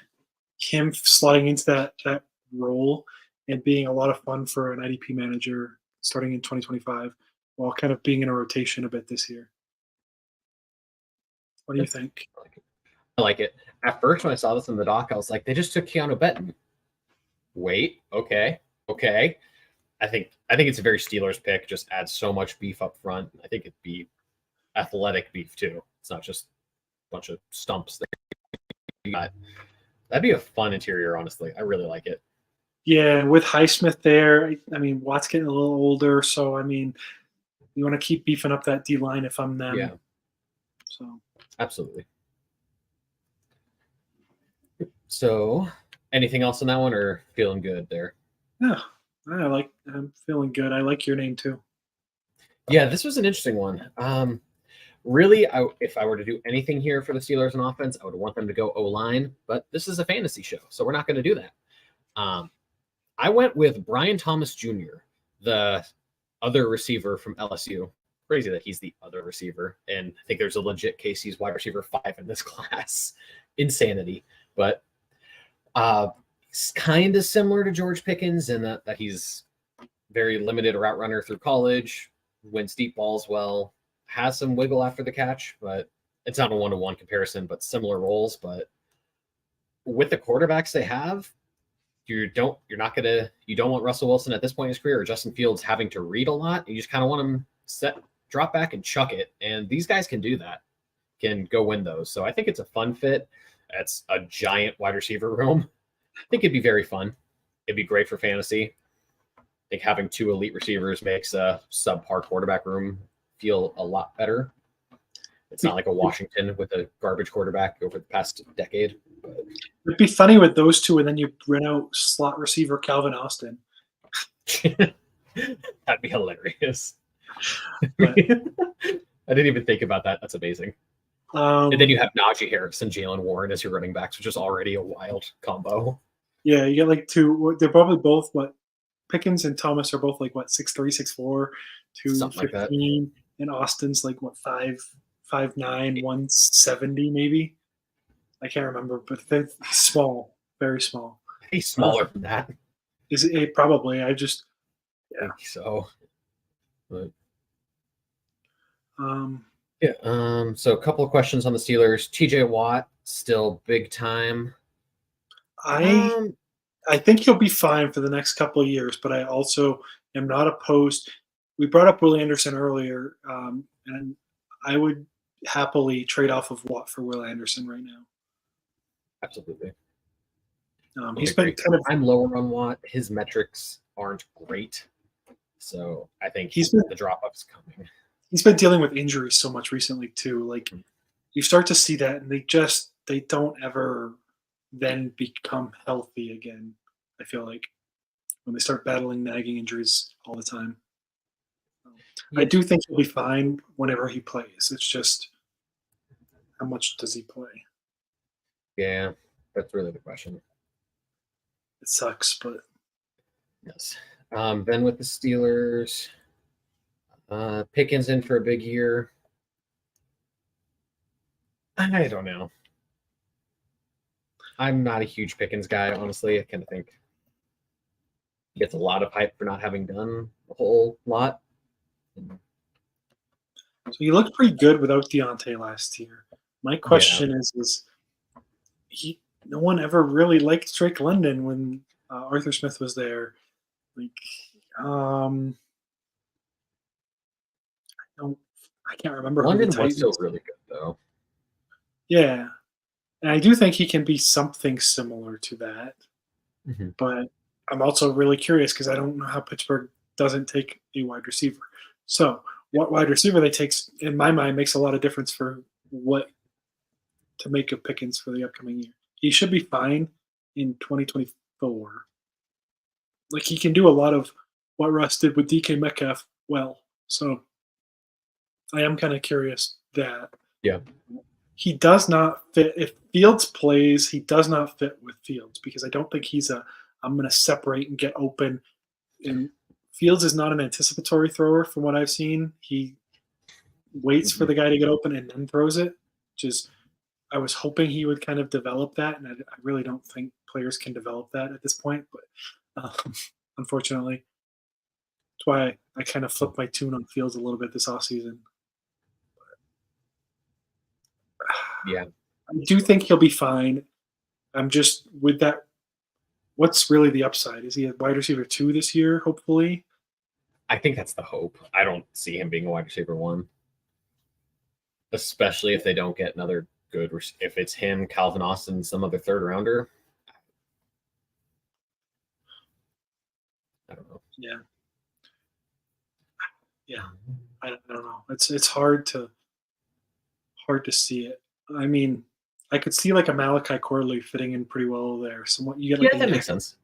him slotting into that role and being a lot of fun for an IDP manager starting in 2025 while kind of being in a rotation a bit this year. What do you think? I like it. At first, when I saw this in the doc, I was like, they just took Keanu Benton. Wait, okay. I think it's a very Steelers pick. Just adds so much beef up front. I think it'd be athletic beef too. It's not just a bunch of stumps there. That'd be a fun interior, honestly. I really like it. Yeah, with Highsmith there, I mean, Watt's getting a little older, so I mean, you want to keep beefing up that D line if I'm them. Yeah. So absolutely. So, anything else on that one, or feeling good there? Yeah, I'm feeling good. I like your name too. Yeah, this was an interesting one. Really, if I were to do anything here for the Steelers on offense, I would want them to go O-line, but this is a fantasy show, so we're not going to do that. I went with Brian Thomas Jr., the other receiver from LSU. Crazy that he's the other receiver, and I think there's a legit case he's wide receiver 5 in this class. Insanity. But he's kind of similar to George Pickens in that he's very limited route runner through college, wins deep balls well, has some wiggle after the catch, but it's not a one-to-one comparison, but similar roles. But with the quarterbacks they have, you don't want Russell Wilson at this point in his career or Justin Fields having to read a lot. You just kind of want him drop back and chuck it. And these guys can do that, can go win those. So I think it's a fun fit. It's a giant wide receiver room. I think it'd be very fun. It'd be great for fantasy. I think having 2 elite receivers makes a subpar quarterback room feel a lot better. It's not like a Washington with a garbage quarterback over the past decade. But it'd be funny with those two, and then you rent out slot receiver Calvin Austin. That'd be hilarious. I didn't even think about that. That's amazing. And then you have Najee Harris and Jalen Warren as your running backs, which is already a wild combo. Yeah, you get like 2. They're probably both Pickens and Thomas are both like 6'3", 6'4", 215, like and Austin's like 5'9", 170 maybe. I can't remember, but they're small, very small. He's smaller than that. Is it probably? I think so. But yeah. So a couple of questions on the Steelers. TJ Watt still big time. I think he'll be fine for the next couple of years, but I also am not opposed. We brought up Will Anderson earlier, and I would happily trade off of Watt for Will Anderson right now. Absolutely. He's been I'm lower on Watt. His metrics aren't great, so I think the drop up's coming. He's been dealing with injuries so much recently too. Like you start to see that, and they don't ever then become healthy again. I feel like when they start battling nagging injuries all the time. I do think he'll be fine whenever he plays. It's just how much does he play? Yeah, that's really the question. It sucks, but yes. Then with the Steelers, Pickens in for a big year. I don't know. I'm not a huge Pickens guy, honestly. I kind of think he gets a lot of hype for not having done a whole lot. So he looked pretty good without Deontay last year. My question is no one ever really liked Drake London when Arthur Smith was there. Like, I can't remember. London was still really good, though. Yeah, and I do think he can be something similar to that. Mm-hmm. But I'm also really curious because I don't know how Pittsburgh doesn't take a wide receiver. So what wide receiver they take, in my mind, makes a lot of difference for what to make of Pickens for the upcoming year. He should be fine in 2024. Like, he can do a lot of what Russ did with DK Metcalf well. So I am kind of curious that he does not fit. If Fields plays, he does not fit with Fields because I don't think he's a I'm going to separate and get open. And Fields is not an anticipatory thrower from what I've seen. He waits for the guy to get open and then throws it, which is I was hoping he would kind of develop that, and I really don't think players can develop that at this point. But unfortunately, that's why I kind of flipped my tune on Fields a little bit this offseason. Yeah, I do think he'll be fine. I'm just with that. What's really the upside? Is he a wide receiver 2 this year? Hopefully, I think that's the hope. I don't see him being a wide receiver 1, especially if they don't get another good. If it's him, Calvin Austin, some other third rounder. I don't know. Yeah. I don't know. It's hard to see it. I mean, I could see like a Malachi Corley fitting in pretty well there. Somewhat, you get like that makes sense.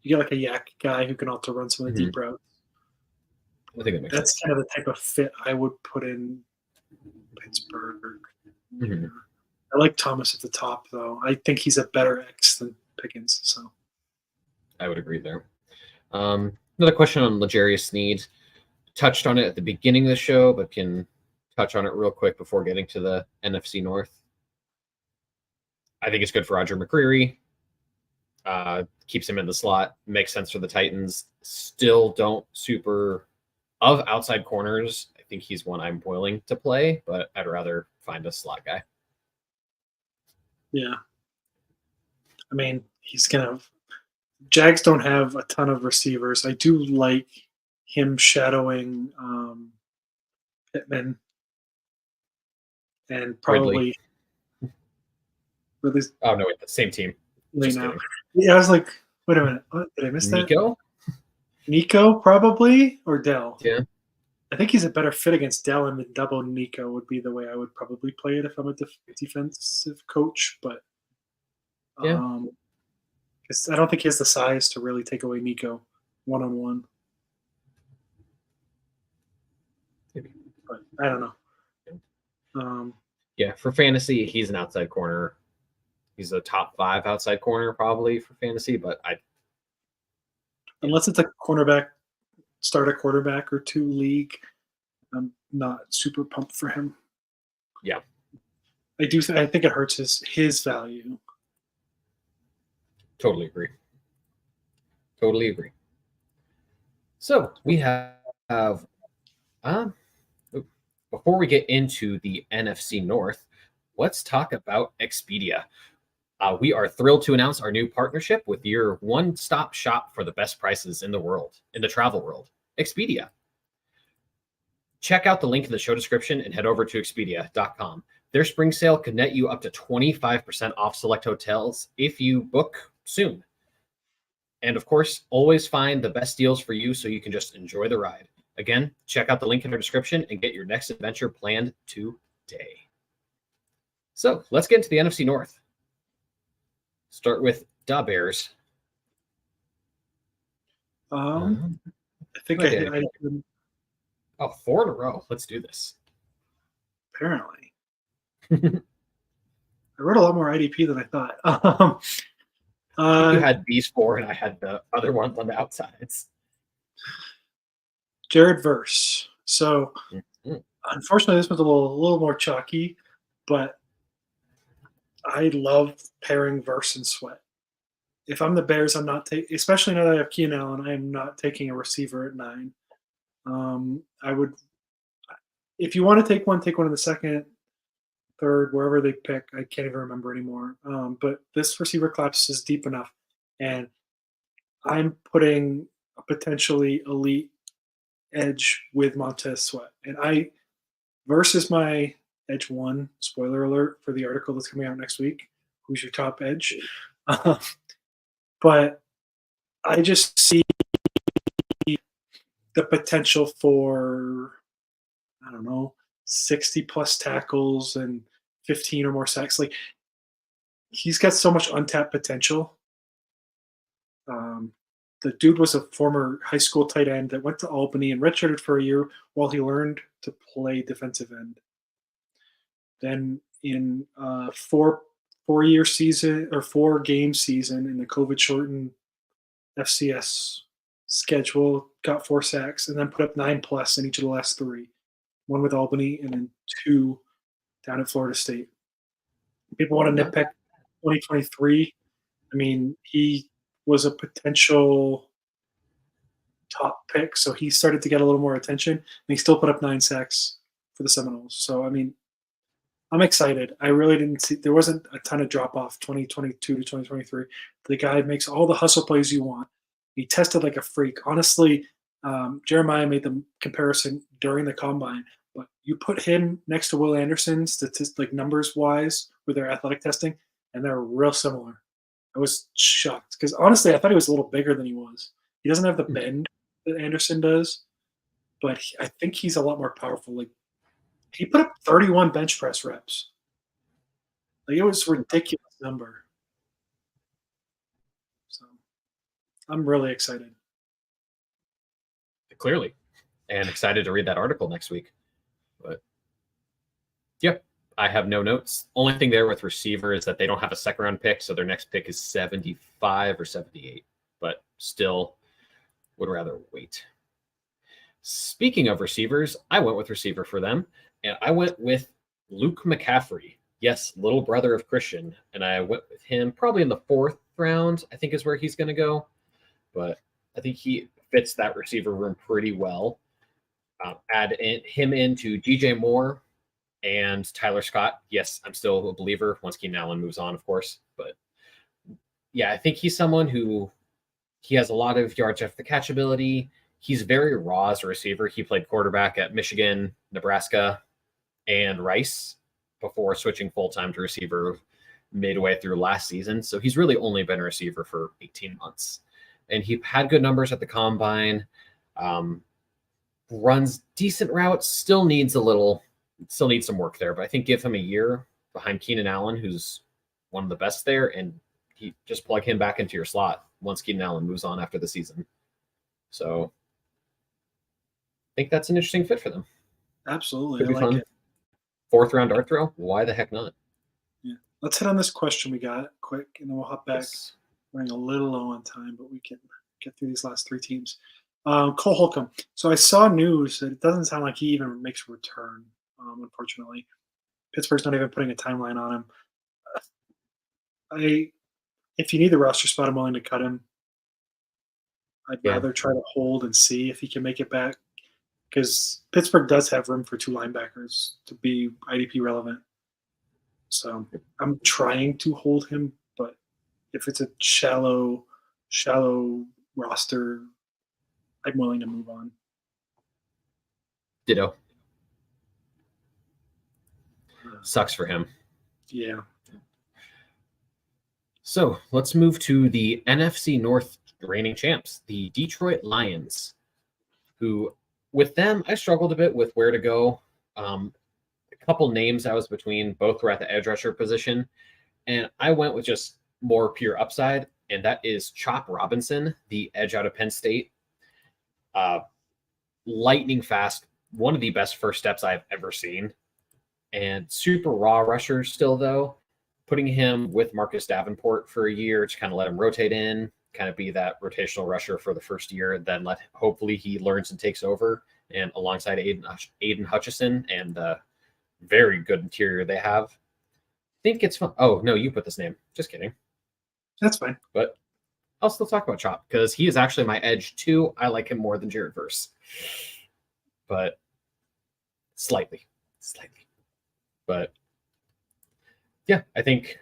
You get like a yak guy who can also run some of the deep routes. I think that makes That's sense. kind of the type of fit I would put in Pittsburgh. I like Thomas at the top, though. I think he's a better X than Pickens. So I would agree there. Another question on Ladarius Snead. Touched on it at the beginning of the show, but can touch on it real quick before getting to the NFC North. I think it's good for Roger McCreary. Keeps him in the slot. Makes sense for the Titans. Still don't super of outside corners. I think he's one I'm willing to play, but I'd rather find a slot guy. Yeah. I mean, Jags don't have a ton of receivers. I do like him shadowing Pittman and probably Ridley. Oh no, wait, the same team. Just kidding. Yeah, I was like, wait a minute, what, did I miss that? Nico probably, or Dell. Yeah, I think he's a better fit against Dell, and double Nico would be the way I would probably play it if I'm a defensive coach. But because I don't think he has the size to really take away Nico one-on-one. But I don't know. Yeah, for fantasy, he's an outside corner. He's a top 5 outside corner probably for fantasy, but unless it's a quarterback or 2 league, I'm not super pumped for him. Yeah, I do. I think it hurts his value. Totally agree. So we have before we get into the NFC North, let's talk about Expedia. We are thrilled to announce our new partnership with your one-stop shop for the best prices in the travel world, Expedia. Check out the link in the show description and head over to Expedia.com. Their spring sale could net you up to 25% off select hotels if you book soon. And of course, always find the best deals for you so you can just enjoy the ride. Again, check out the link in our description and get your next adventure planned today. So let's get into the NFC North. Start with Da Bears. I think I 4 in a row. Let's do this. Apparently. I wrote a lot more IDP than I thought. You had these 4 and I had the other ones on the outsides. Jared Verse. So unfortunately, this was a little more chalky, but I love pairing Verse and Sweat. If I'm the Bears, I'm not taking, especially now that I have Keon Allen, I am not taking a receiver at 9. I would, if you want to take one in the second, third, wherever they pick. I can't even remember anymore. But this receiver class is deep enough, and I'm putting a potentially elite edge with Montez Sweat. And versus my edge 1, spoiler alert for the article that's coming out next week, who's your top edge. But I just see the potential for, 60 plus tackles and 15 or more sacks. Like, he's got so much untapped potential. The dude was a former high school tight end that went to Albany and redshirted for a year while he learned to play defensive end. Then in 4-game season in the COVID shortened FCS schedule, got 4 sacks, and then put up 9+ in each of the last 3. 1 with Albany and then 2 down at Florida State. People want to nitpick 2023. I mean, he was a potential top pick, so he started to get a little more attention, and he still put up 9 sacks for the Seminoles. So, I mean, I'm excited. I really didn't see – there wasn't a ton of drop-off 2022 to 2023. The guy makes all the hustle plays you want. He tested like a freak. Honestly, Jeremiah made the comparison during the combine, but you put him next to Will Anderson, like numbers-wise, with their athletic testing, and they're real similar. I was shocked because, honestly, I thought he was a little bigger than he was. He doesn't have the bend that Anderson does, but I think he's a lot more powerful. Like, he put up 31 bench press reps. Like, it was a ridiculous number. So I'm really excited. Clearly. And excited to read that article next week. But yeah, I have no notes. Only thing there with receiver is that they don't have a second-round pick, so their next pick is 75 or 78. But still would rather wait. Speaking of receivers, I went with receiver for them, and I went with Luke McCaffrey. Yes, little brother of Christian, and I went with him probably in the 4th round, I think is where he's going to go. But I think he fits that receiver room pretty well. Him into DJ Moore and Tyler Scott. Yes, I'm still a believer once Keenan Allen moves on, of course. But yeah, I think he's someone who he has a lot of yards after the catch ability. He's very raw as a receiver. He played quarterback at Michigan, Nebraska, and Rice before switching full-time to receiver midway through last season. So he's really only been a receiver for 18 months. And he had good numbers at the combine, runs decent routes, still needs some work there. But I think give him a year behind Keenan Allen, who's one of the best there, and he just plug him back into your slot once Keenan Allen moves on after the season. So I think that's an interesting fit for them. Absolutely. Could be fun. 4th round dart throw? Why the heck not? Yeah. Let's hit on this question we got quick, and then we'll hop back. Yes. Running a little low on time, but we can get through these last 3 teams. Cole Holcomb. So I saw news that it doesn't sound like he even makes a return, unfortunately. Pittsburgh's not even putting a timeline on him. If you need the roster spot, I'm willing to cut him. I'd rather try to hold and see if he can make it back, because Pittsburgh does have room for 2 linebackers to be IDP relevant. So I'm trying to hold him, but if it's a shallow roster, I'm willing to move on. Ditto. Sucks for him. Yeah. So let's move to the NFC North reigning champs, the Detroit Lions, who with them, I struggled a bit with where to go. A couple names I was between, both were at the edge rusher position, and I went with just more pure upside, and that is Chop Robinson, the edge out of Penn State. Lightning fast, one of the best first steps I've ever seen, and super raw rusher still, though. Putting him with Marcus Davenport for a year to kind of let him rotate in, kind of be that rotational rusher for the first year, then hopefully he learns and takes over, and alongside Aiden Hutchison and very good interior they have. I think it's fun. Oh, no, you put this name. Just kidding. That's fine. But I'll still talk about Chop because he is actually my edge too. I like him more than Jared Verse. But slightly. But yeah, I think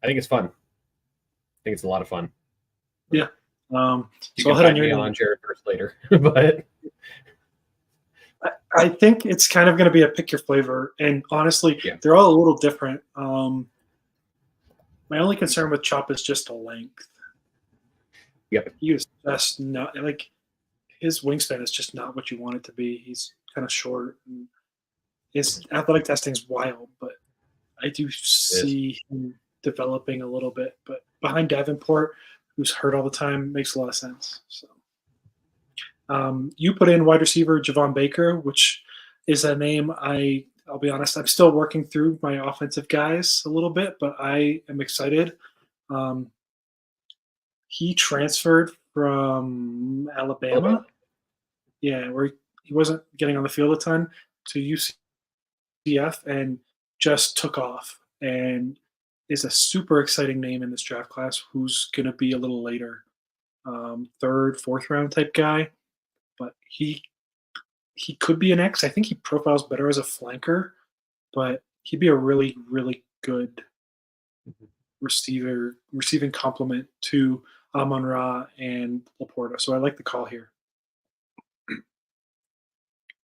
it's fun. I think it's a lot of fun. Yeah. So I'll hit on Jared Verse later. But I think it's kind of going to be a pick your flavor. And honestly, they're all a little different. My only concern with Chop is just the length. Yep. He is just not, like, his wingspan is just not what you want it to be. He's kind of short. And his athletic testing is wild, but I do see him developing a little bit. But behind Davenport, who's hurt all the time, makes a lot of sense. So you put in wide receiver Javon Baker, which is a name I'll be honest, I'm still working through my offensive guys a little bit, but I am excited. he transferred from Alabama. Yeah, where he wasn't getting on the field a ton, to UCF and just took off and is a super exciting name in this draft class who's going to be a little later, third, fourth round type guy. But he could be an X. I think he profiles better as a flanker, but he'd be a really, really good receiving complement to Amon-Ra and Laporta. So I like the call here.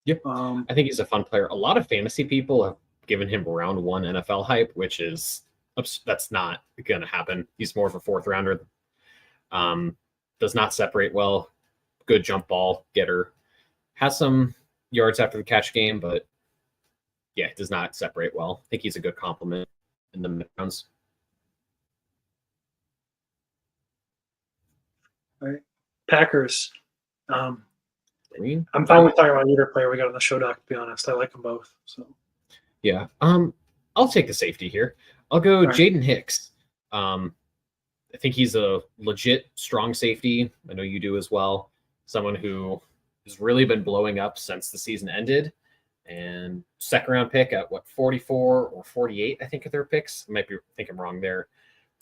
Yep. I think he's a fun player. A lot of fantasy people have given him round 1 NFL hype, which is that's not going to happen. He's more of a 4th rounder. Does not separate well. Good jump ball getter. Has some yards after the catch game, but yeah, does not separate well. I think he's a good compliment in the mid rounds. All right. Packers. Green? I'm fine with talking about either player we got on the show doc, to be honest. I like them both. So yeah. I'll take the safety here. I'll go Jaden Hicks. I think he's a legit strong safety. I know you do as well. Someone who has really been blowing up since the season ended. And 2nd round pick at 44 or 48, I think, of their picks. I think I'm wrong there.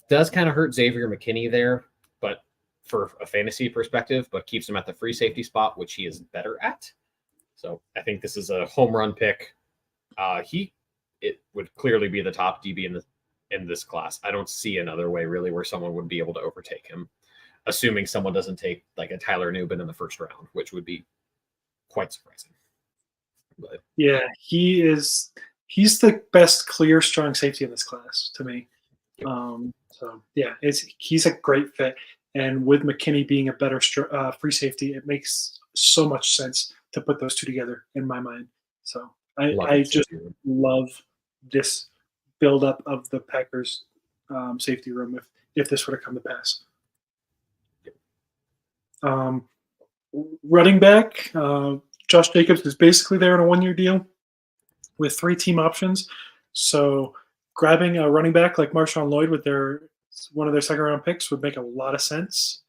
Does kind of hurt Xavier McKinney there, but for a fantasy perspective, but keeps him at the free safety spot, which he is better at. So I think this is a home run pick. It would clearly be the top DB in this class. I don't see another way really where someone would be able to overtake him, assuming someone doesn't take like a Tyler Nubin in the 1st round, which would be quite surprising. But yeah, he's the best clear strong safety in this class to me. So yeah, he's a great fit. And with McKinney being a better free safety, it makes so much sense to put those two together in my mind. So I just love this buildup of the Packers safety room if this were to come to pass. Running back, Josh Jacobs is basically there on a 1-year deal with 3 team options. So grabbing a running back like Marshawn Lloyd with one of their 2nd round picks would make a lot of sense.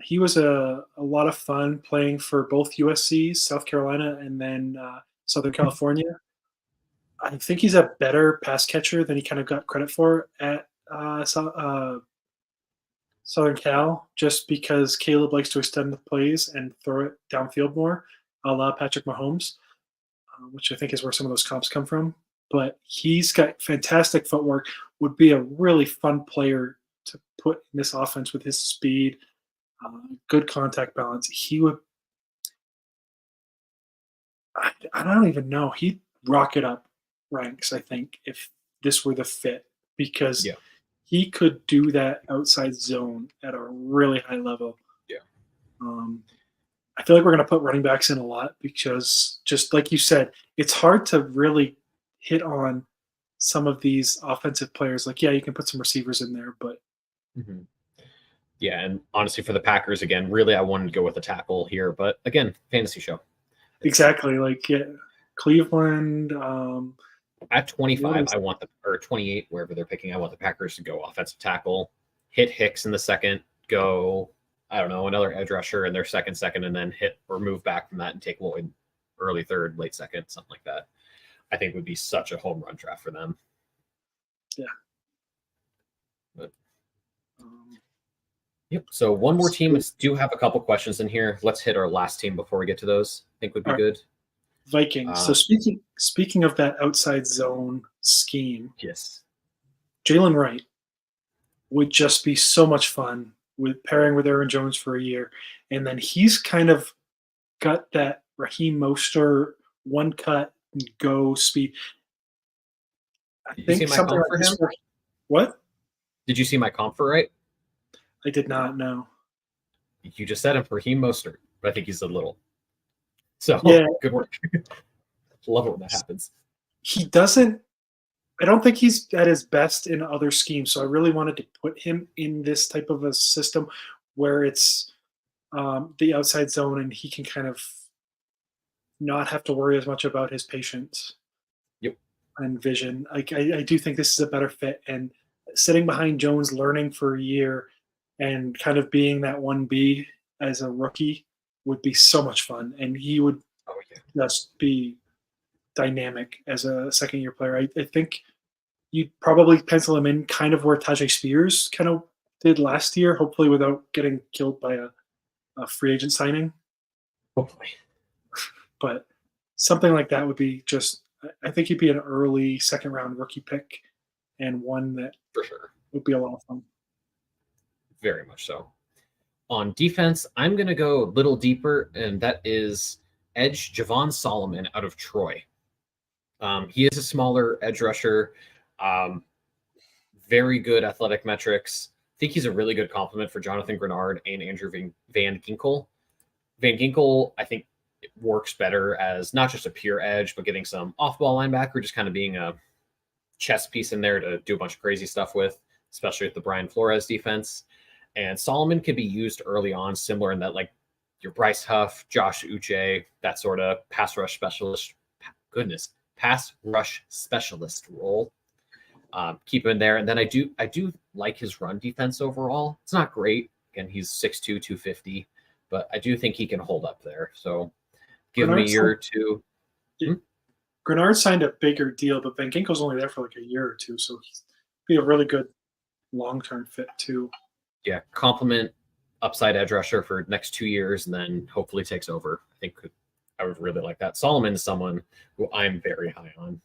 He was a lot of fun playing for both USC, South Carolina, and then Southern California. I think he's a better pass catcher than he kind of got credit for at Southern Cal, just because Caleb likes to extend the plays and throw it downfield more, a la Patrick Mahomes, which I think is where some of those comps come from. But he's got fantastic footwork, would be a really fun player to put in this offense with his speed, good contact balance. He would – I don't even know. He'd rocket up ranks, I think, if this were the fit, because he could do that outside zone at a really high level. Yeah. I feel like we're going to put running backs in a lot because, just like you said, it's hard to really hit on some of these offensive players. Like, yeah, you can put some receivers in there, but yeah, and honestly, for the Packers, again, really, I wanted to go with a tackle here, but again, fantasy show. Exactly, like Cleveland. At 25, or 28, wherever they're picking, I want the Packers to go offensive tackle, hit Hicks in the 2nd, go, I don't know, another edge rusher in their second, and then hit or move back from that and take Lloyd early 3rd, late 2nd, something like that. I think would be such a home run draft for them. Yeah. But, yep. So one more team. I do have a couple questions in here. Let's hit our last team before we get to those. I think would be good. Vikings. So speaking of that outside zone scheme, yes, Jalen Wright would just be so much fun with pairing with Aaron Jones for a year, and then he's kind of got that Raheem Mostert one cut and go speed. I think something like this. What? Did you see my comp for Wright? I did not know. You just said him for Raheem Mostert, but I think he's a little. So yeah, good work. Love it when that happens. He doesn't. I don't think he's at his best in other schemes. So I really wanted to put him in this type of a system where it's the outside zone and he can kind of not have to worry as much about his patience. And vision. I do think this is a better fit. And sitting behind Jones, learning for a year, and kind of being that 1B as a rookie would be so much fun. And he would just be dynamic as a second-year player. I think you'd probably pencil him in kind of where Tajay Spears kind of did last year, hopefully without getting killed by a free agent signing. Hopefully. But something like that would be just – I think he'd be an early second-round rookie pick and one that for sure would be a lot of fun. Very much so. On defense, I'm going to go a little deeper, and that is edge Javon Solomon out of Troy. He is a smaller edge rusher, very good athletic metrics. I think he's a really good complement for Jonathan Grenard and Andrew Van Ginkel. Van Ginkel, I think, works better as not just a pure edge, but getting some off-ball linebacker, just kind of being a chess piece in there to do a bunch of crazy stuff with, especially with the Brian Flores defense. And Solomon can be used early on, similar in that, like, your Bryce Huff, Josh Uche, that sort of pass rush specialist role. Keep him in there. And then I do like his run defense overall. It's not great. Again, he's 6'2", 250, but I do think he can hold up there. So give him a year or two. Grenard signed a bigger deal, but Van Ginkel's only there for like a year or two, so he'd be a really good long-term fit too. Yeah, compliment upside edge rusher for next 2 years, and then hopefully takes over. I think I would really like that. Solomon is someone who I'm very high on.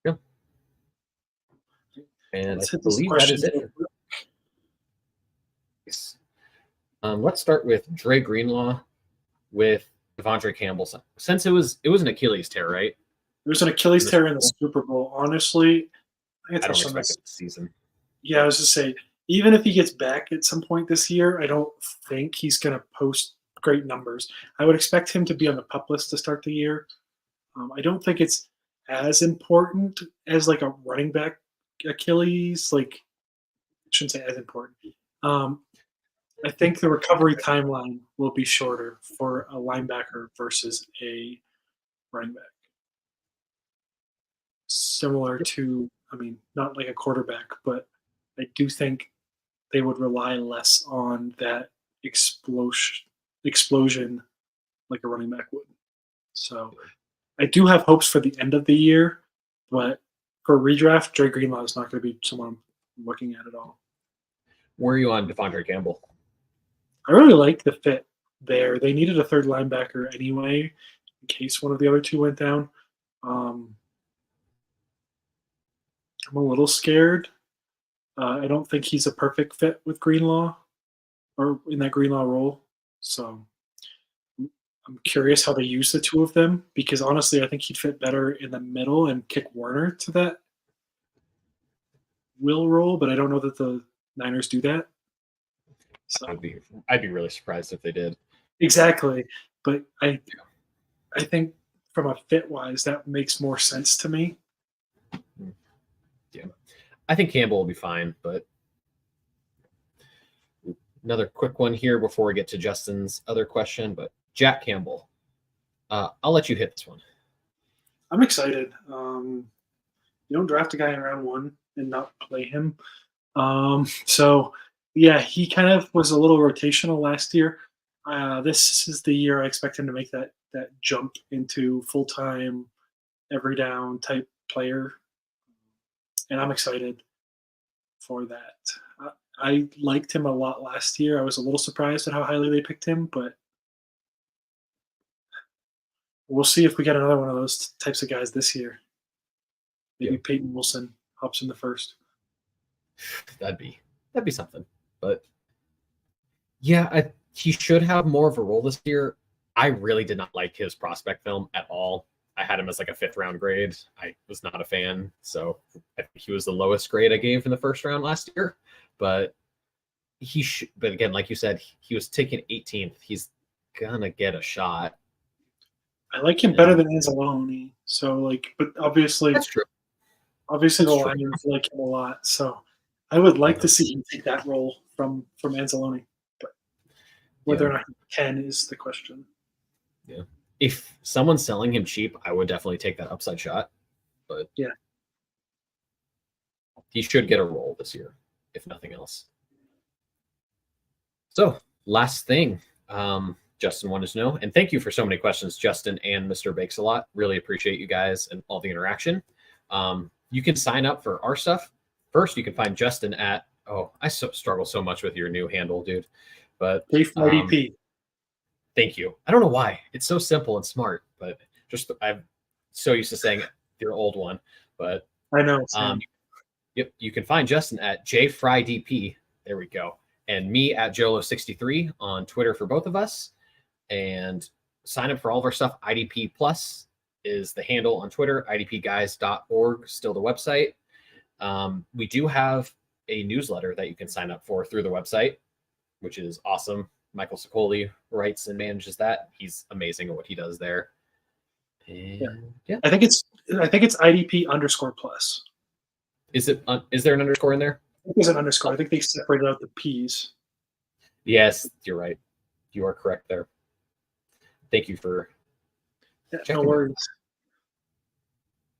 Yeah. And I believe that is it. Yes. Let's start with Dre Greenlaw with Devondre Campbell. Since it was an Achilles tear, right? It was an Achilles tear in the Super Bowl. Honestly, I don't expect it this season. Yeah, I was just saying, even if he gets back at some point this year, I don't think he's going to post great numbers. I would expect him to be on the PUP list to start the year. I don't think it's as important as like a running back Achilles. Like, I shouldn't say as important. I think the recovery timeline will be shorter for a linebacker versus a running back. Similar to, I mean, not like a quarterback, but I do think they would rely less on that explosion like a running back would. So I do have hopes for the end of the year, but for redraft, Dre Greenlaw is not going to be someone I'm looking at all. Where are you on Devondre Campbell? I really like the fit there. They needed a third linebacker anyway, in case one of the other two went down. I'm a little scared. I don't think he's a perfect fit with Greenlaw or in that Greenlaw role. So I'm curious how they use the two of them because honestly, I think he'd fit better in the middle and kick Warner to that will role, but I don't know that the Niners do that. So I'd be really surprised if they did. Exactly. But I think from a fit wise, that makes more sense to me. Yeah. I think Campbell will be fine, but another quick one here before we get to Justin's other question, but Jack Campbell. I'll let you hit this one. I'm excited. You don't draft a guy in round one and not play him. So yeah, he kind of was a little rotational last year. This is the year I expect him to make that jump into full-time, every down type player. And I'm excited for that. I liked him a lot last year. I was a little surprised at how highly they picked him, but we'll see if we get another one of those types of guys this year. Maybe Peyton Wilson hops in the first. That'd be something. But yeah, he should have more of a role this year. I really did not like his prospect film at all. I had him as like a 5th round grade. I was not a fan. So I think he was the lowest grade I gave in the first round last year. But but again, like you said, he was taken 18th. He's gonna get a shot. I like him better than Anzalone. So but obviously that's true. Obviously the Lions like him a lot. So I would like to see him take that role from Anzalone. But whether or not he can is the question. Yeah. If someone's selling him cheap, I would definitely take that upside shot. But yeah. he should get a role this year, if nothing else. So last thing, Justin wanted to know, and thank you for so many questions, Justin and Mr. Bakes a lot. Really appreciate you guys and all the interaction. You can sign up for our stuff. First, you can find Justin at, I struggle so much with your new handle, dude. But IDP. Thank you. I don't know why. It's so simple and smart, but just I'm so used to saying your old one. But I know. Yep, you can find Justin at JFryDP. There we go. And me at Jolo63 on Twitter for both of us. And sign up for all of our stuff. IDP Plus is the handle on Twitter. IDPguys.org, still the website. We do have a newsletter that you can sign up for through the website, which is awesome. Michael Sicoli writes and manages that. He's amazing at what he does there. And, yeah. I think it's IDP_plus. Is there an underscore in there? There's an underscore. I think they separated out the P's. Yes, you're right. You are correct there. Thank you for no worries.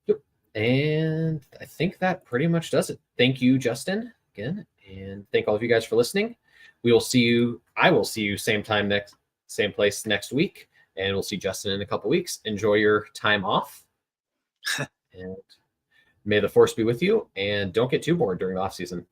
Yep. And I think that pretty much does it. Thank you, Justin, again, and thank all of you guys for listening. We will see you. I will see you same time same place next week, and we'll see Justin in a couple weeks. Enjoy your time off, and may the force be with you. And don't get too bored during the off season.